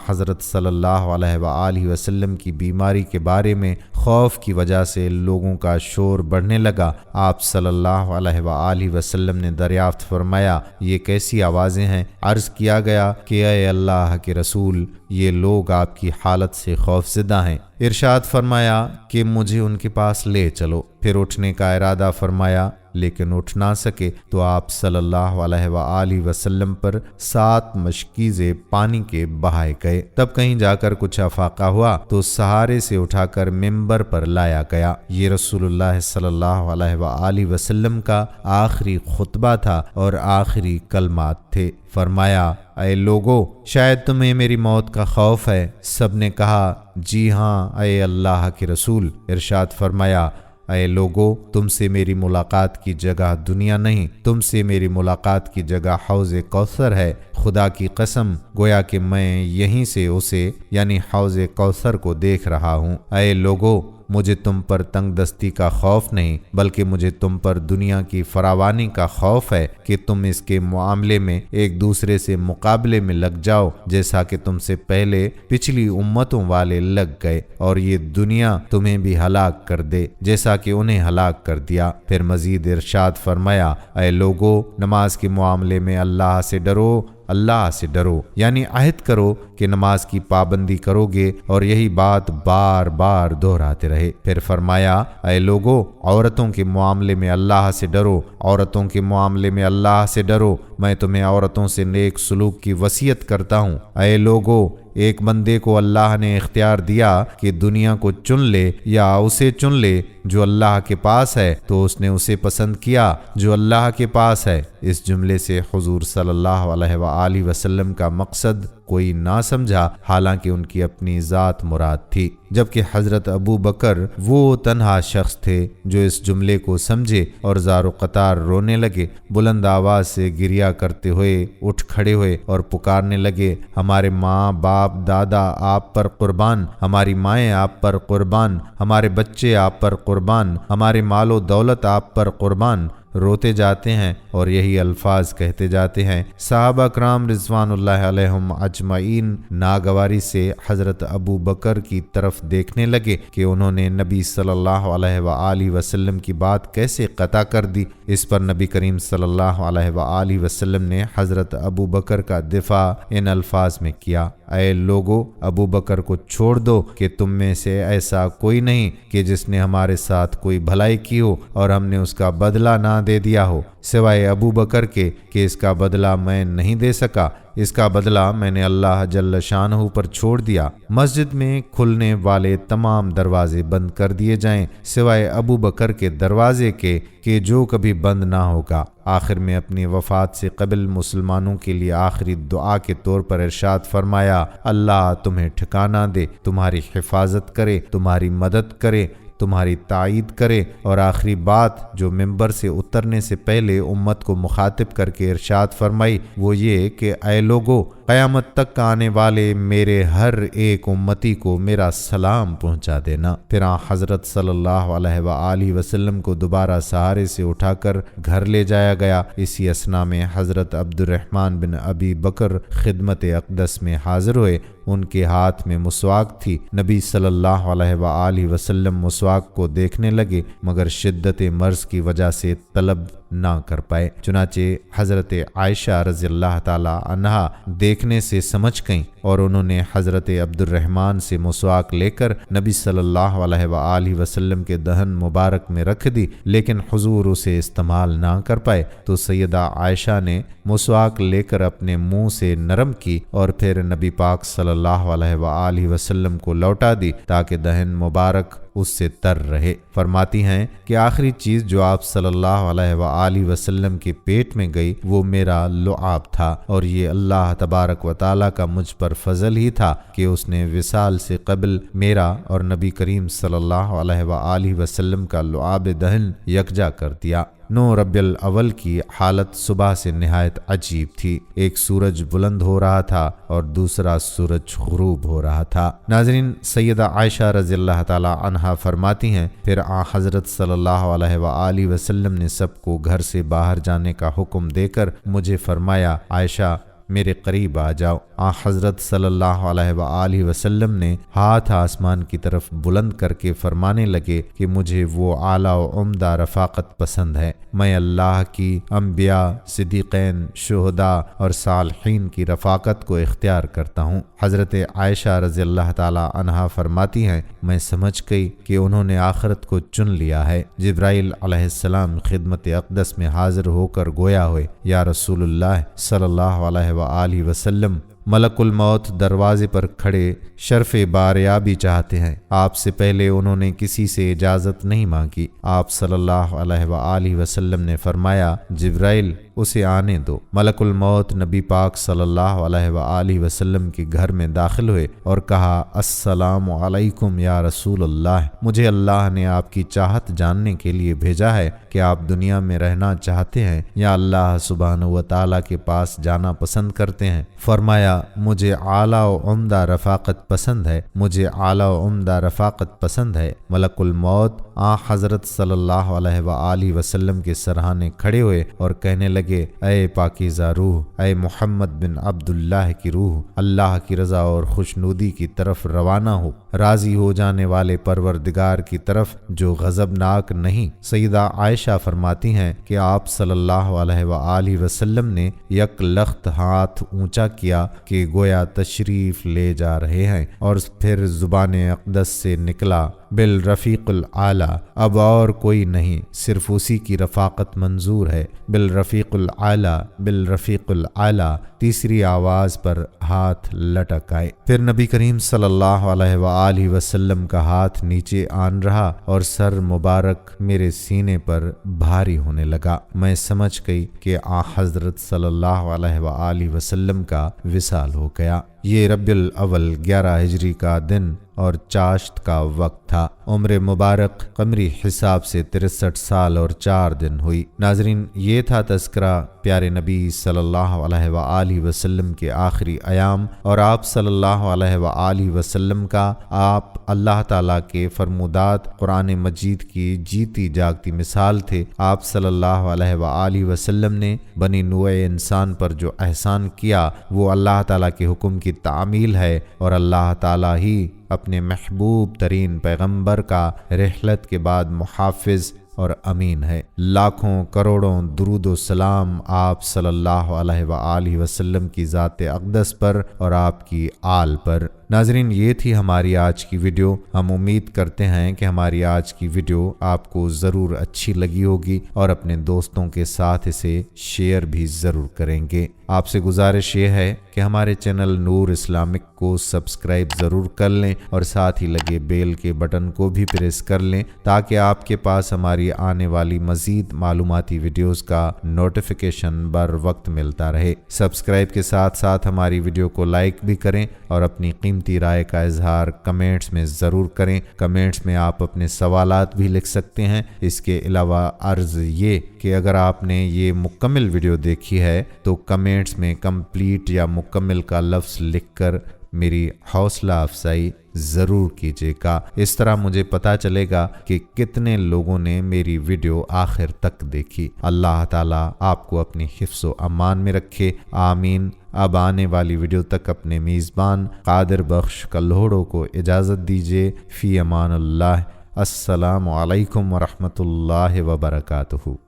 حضرت صلی اللہ علیہ وآلہ وسلم کی بیماری کے بارے میں خوف کی وجہ سے لوگوں کا شور بڑھنے لگا۔ آپ صلی اللہ علیہ وآلہ وسلم نے دریافت فرمایا، یہ کیسی آوازیں ہیں؟ عرض کیا گیا کہ اے اللہ کے رسول، یہ لوگ آپ کی حالت سے خوف زدہ ہیں۔ ارشاد فرمایا کہ مجھے ان کے پاس لے چلو۔ پھر اٹھنے کا ارادہ فرمایا لیکن اٹھ نہ سکے تو آپ صلی اللہ علیہ وآلہ وسلم پر 7 مشکیزیں پانی کے بہائے گئے۔ تب کہیں جا کر کچھ افاقہ ہوا تو سہارے سے اٹھا کر ممبر پر لایا گیا۔ یہ رسول اللہ صلی اللہ علیہ وآلہ وسلم کا آخری خطبہ تھا اور آخری کلمات تھے۔ فرمایا، اے لوگو، شاید تمہیں میری موت کا خوف ہے۔ سب نے کہا، جی ہاں اے اللہ کے رسول۔ ارشاد فرمایا، اے لوگو، تم سے میری ملاقات کی جگہ دنیا نہیں، تم سے میری ملاقات کی جگہ حوض کوثر ہے۔ خدا کی قسم، گویا کہ میں یہیں سے اسے یعنی حوض کوثر کو دیکھ رہا ہوں۔ اے لوگو، مجھے تم پر تنگ دستی کا خوف نہیں، بلکہ مجھے تم پر دنیا کی فراوانی کا خوف ہے کہ تم اس کے معاملے میں ایک دوسرے سے مقابلے میں لگ جاؤ، جیسا کہ تم سے پہلے پچھلی امتوں والے لگ گئے، اور یہ دنیا تمہیں بھی ہلاک کر دے جیسا کہ انہیں ہلاک کر دیا۔ پھر مزید ارشاد فرمایا، اے لوگو، نماز کے معاملے میں اللہ سے ڈرو، اللہ سے ڈرو، یعنی عہد کرو کہ نماز کی پابندی کرو گے، اور یہی بات بار بار دہراتے رہے۔ پھر فرمایا، اے لوگو، عورتوں کے معاملے میں اللہ سے ڈرو، عورتوں کے معاملے میں اللہ سے ڈرو، میں تمہیں عورتوں سے نیک سلوک کی وصیت کرتا ہوں۔ اے لوگو، ایک بندے کو اللہ نے اختیار دیا کہ دنیا کو چن لے یا اسے چن لے جو اللہ کے پاس ہے، تو اس نے اسے پسند کیا جو اللہ کے پاس ہے۔ اس جملے سے حضور صلی اللہ علیہ وآلہ وسلم کا مقصد کوئی نہ سمجھا، حالانکہ ان کی اپنی ذات مراد تھی، جبکہ حضرت ابو بکر وہ تنہا شخص تھے جو اس جملے کو سمجھے اور زار و قطار رونے لگے۔ بلند آواز سے گریہ کرتے ہوئے اٹھ کھڑے ہوئے اور پکارنے لگے، ہمارے ماں باپ دادا آپ پر قربان، ہماری مائیں آپ پر قربان، ہمارے بچے آپ پر قربان، ہمارے مال و دولت آپ پر قربان۔ روتے جاتے ہیں اور یہی الفاظ کہتے جاتے ہیں۔ صحابہ کرام رضوان اللہ علیہم اجمعین ناگواری سے حضرت ابو بکر کی طرف دیکھنے لگے کہ انہوں نے نبی صلی اللہ علیہ وآلہ وسلم کی بات کیسے قطع کر دی۔ اس پر نبی کریم صلی اللہ علیہ وآلہ وسلم نے حضرت ابو بکر کا دفاع ان الفاظ میں کیا، اے لوگو، ابو بکر کو چھوڑ دو کہ تم میں سے ایسا کوئی نہیں کہ جس نے ہمارے ساتھ کوئی بھلائی کی ہو اور ہم نے اس کا بدلہ نہ دے دیا ہو، سوائے ابو بکر کے کہ اس کا بدلہ میں نہیں دے سکا، اس کا بدلہ میں نے اللہ جل شانہ پر چھوڑ دیا۔ مسجد میں کھلنے والے تمام دروازے بند کر دیے جائیں سوائے ابو بکر کے دروازے کے کہ جو کبھی بند نہ ہوگا۔ آخر میں اپنی وفات سے قبل مسلمانوں کے لیے آخری دعا کے طور پر ارشاد فرمایا، اللہ تمہیں ٹھکانہ دے، تمہاری حفاظت کرے، تمہاری مدد کرے، تمہاری تائید کرے۔ اور آخری بات جو ممبر سے اترنے سے پہلے امت کو مخاطب کر کے ارشاد فرمائی وہ یہ کہ اے لوگو، قیامت تک آنے والے میرے ہر ایک امتی کو میرا سلام پہنچا دینا۔ پھر حضرت صلی اللہ علیہ وآلہ وسلم کو دوبارہ سہارے سے اٹھا کر گھر لے جایا گیا۔ اسی اثنا میں حضرت عبد الرحمن بن ابی بکر خدمت اقدس میں حاضر ہوئے۔ ان کے ہاتھ میں مسواک تھی۔ نبی صلی اللہ علیہ وآلہ وسلم مسواک کو دیکھنے لگے مگر شدت مرض کی وجہ سے طلب نہ کر پائے، چنانچہ حضرت عائشہ رضی اللہ تعالی عنہا دیکھنے سے سمجھ گئیں اور انہوں نے حضرت عبد الرحمن سے مسواک لے کر نبی صلی اللہ علیہ وآلہ وسلم کے دہن مبارک میں رکھ دی، لیکن حضور اسے استعمال نہ کر پائے تو سیدہ عائشہ نے مسواک لے کر اپنے منہ سے نرم کی اور پھر نبی پاک صلی اللہ علیہ وآلہ وسلم کو لوٹا دی تاکہ دہن مبارک اس سے تر رہے۔ فرماتی ہیں کہ آخری چیز جو آپ صلی اللہ علیہ وآلہ وسلم کے پیٹ میں گئی وہ میرا لعاب تھا، اور یہ اللہ تبارک و تعالیٰ کا مجھ پر فضل ہی تھا کہ اس نے وصال سے قبل میرا اور نبی کریم صلی اللہ علیہ وآلہ وسلم کا لعاب دہن یکجا کر دیا۔ 9 ربیع الاول کی حالت صبح سے نہایت عجیب تھی۔ ایک سورج بلند ہو رہا تھا اور دوسرا سورج غروب ہو رہا تھا۔ ناظرین، سیدہ عائشہ رضی اللہ تعالی عنہا فرماتی ہیں پھر حضرت صلی اللہ علیہ وآلہ وسلم نے سب کو گھر سے باہر جانے کا حکم دے کر مجھے فرمایا، عائشہ میرے قریب آ جاؤ۔ حضرت صلی اللہ علیہ وآلہ وسلم نے ہاتھ آسمان کی طرف بلند کر کے فرمانے لگے کہ مجھے وہ اعلیٰ و عمدہ رفاقت پسند ہے۔ میں اللہ کی، انبیاء، صدیقین، شہداء اور صالحین کی رفاقت کو اختیار کرتا ہوں۔ حضرت عائشہ رضی اللہ تعالی عنہا فرماتی ہیں، میں سمجھ گئی کہ انہوں نے آخرت کو چن لیا ہے۔ جبرائیل علیہ السلام خدمت اقدس میں حاضر ہو کر گویا ہوئے، یا رسول اللہ صلی اللہ علیہ وآلہ وسلم، ملک الموت دروازے پر کھڑے شرف باریابی چاہتے ہیں۔ آپ سے پہلے انہوں نے کسی سے اجازت نہیں مانگی۔ آپ صلی اللہ علیہ وآلہ وسلم نے فرمایا، جبرائیل اسے آنے دو۔ ملک الموت نبی پاک صلی اللہ علیہ وآلہ وسلم کے گھر میں داخل ہوئے اور کہا، السلام علیکم یا رسول اللہ، مجھے اللہ نے آپ کی چاہت جاننے کے لیے بھیجا ہے کہ آپ دنیا میں رہنا چاہتے ہیں یا اللہ سبحانہ و تعالیٰ کے پاس جانا پسند کرتے ہیں۔ فرمایا، مجھے اعلیٰ و عمدہ رفاقت پسند ہے، مجھے اعلیٰ و عمدہ رفاقت پسند ہے۔ ملک الموت حضرت صلی اللہ علیہ وآلہ وسلم کے سرہانے کھڑے ہوئے اور کہنے لگے، اے پاکیزہ روح، اے محمد بن عبداللہ کی روح، اللہ کی رضا اور خوشنودی کی طرف روانہ ہو، راضی ہو جانے والے پروردگار کی طرف جو غضبناک نہیں۔ سیدہ عائشہ فرماتی ہیں کہ آپ صلی اللہ علیہ وآلہ وسلم نے یک لخت ہاتھ اونچا کیا کہ گویا تشریف لے جا رہے ہیں، اور پھر زبان اقدس سے نکلا، بالرفیق الاعلیٰ، اب اور کوئی نہیں، صرف اسی کی رفاقت منظور ہے، بالرفیق الاعلیٰ، بالرفیق الاعلیٰ۔ تیسری آواز پر ہاتھ لٹک آئے۔ پھر نبی کریم صلی اللہ علیہ وآلہ وسلم کا ہاتھ نیچے آن رہا اور سر مبارک میرے سینے پر بھاری ہونے لگا۔ میں سمجھ گئی کہ حضرت صلی اللہ علیہ وآلہ وسلم کا وصال ہو گیا۔ یہ ربیع الاول 11 ہجری کا دن اور چاشت کا وقت تھا۔ عمر مبارک قمری حساب سے 63 سال اور 4 دن ہوئی۔ ناظرین، یہ تھا تذکرہ پیارے نبی صلی اللہ علیہ وآلہ وسلم کے آخری ایام اور آپ صلی اللہ علیہ وآلہ وسلم کا۔ آپ اللہ تعالیٰ کے فرمودات قرآن مجید کی جیتی جاگتی مثال تھے۔ آپ صلی اللہ علیہ وآلہ وسلم نے بنی نوع انسان پر جو احسان کیا وہ اللہ تعالیٰ کے حکم کی تعمیل ہے، اور اللہ تعالیٰ ہی اپنے محبوب ترین پیغمبر کا رحلت کے بعد محافظ اور امین ہے۔ لاکھوں کروڑوں درود و سلام آپ صلی اللہ علیہ وآلہ وسلم کی ذات اقدس پر اور آپ کی آل پر۔ ناظرین، یہ تھی ہماری آج کی ویڈیو۔ ہم امید کرتے ہیں کہ ہماری آج کی ویڈیو آپ کو ضرور اچھی لگی ہوگی اور اپنے دوستوں کے ساتھ اسے شیئر بھی ضرور کریں گے۔ آپ سے گزارش یہ ہے کہ ہمارے چینل نور اسلامک کو سبسکرائب ضرور کر لیں اور ساتھ ہی لگے بیل کے بٹن کو بھی پریس کر لیں تاکہ آپ کے پاس ہماری آنے والی مزید معلوماتی ویڈیوز کا نوٹیفیکیشن بر وقت ملتا رہے۔ سبسکرائب کے ساتھ ساتھ ہماری ویڈیو کو لائک بھی کریں اور اپنی قیمتی رائے کا اظہار کمنٹس میں ضرور کریں۔ کمنٹس میں آپ اپنے سوالات بھی لکھ سکتے ہیں۔ اس کے علاوہ عرض یہ کہ اگر آپ نے یہ مکمل ویڈیو دیکھی ہے تو کمنٹس میں کمپلیٹ یا مکمل کا لفظ لکھ کر میری حوصلہ افزائی ضرور کیجیے گا۔ اس طرح مجھے پتہ چلے گا کہ کتنے لوگوں نے میری ویڈیو آخر تک دیکھی۔ اللہ تعالیٰ آپ کو اپنی حفظ و امان میں رکھے، آمین۔ اب آنے والی ویڈیو تک اپنے میزبان قادر بخش کلہوڑوں کو اجازت دیجیے۔ فی امان اللہ۔ السلام علیکم ورحمۃ اللہ وبرکاتہ۔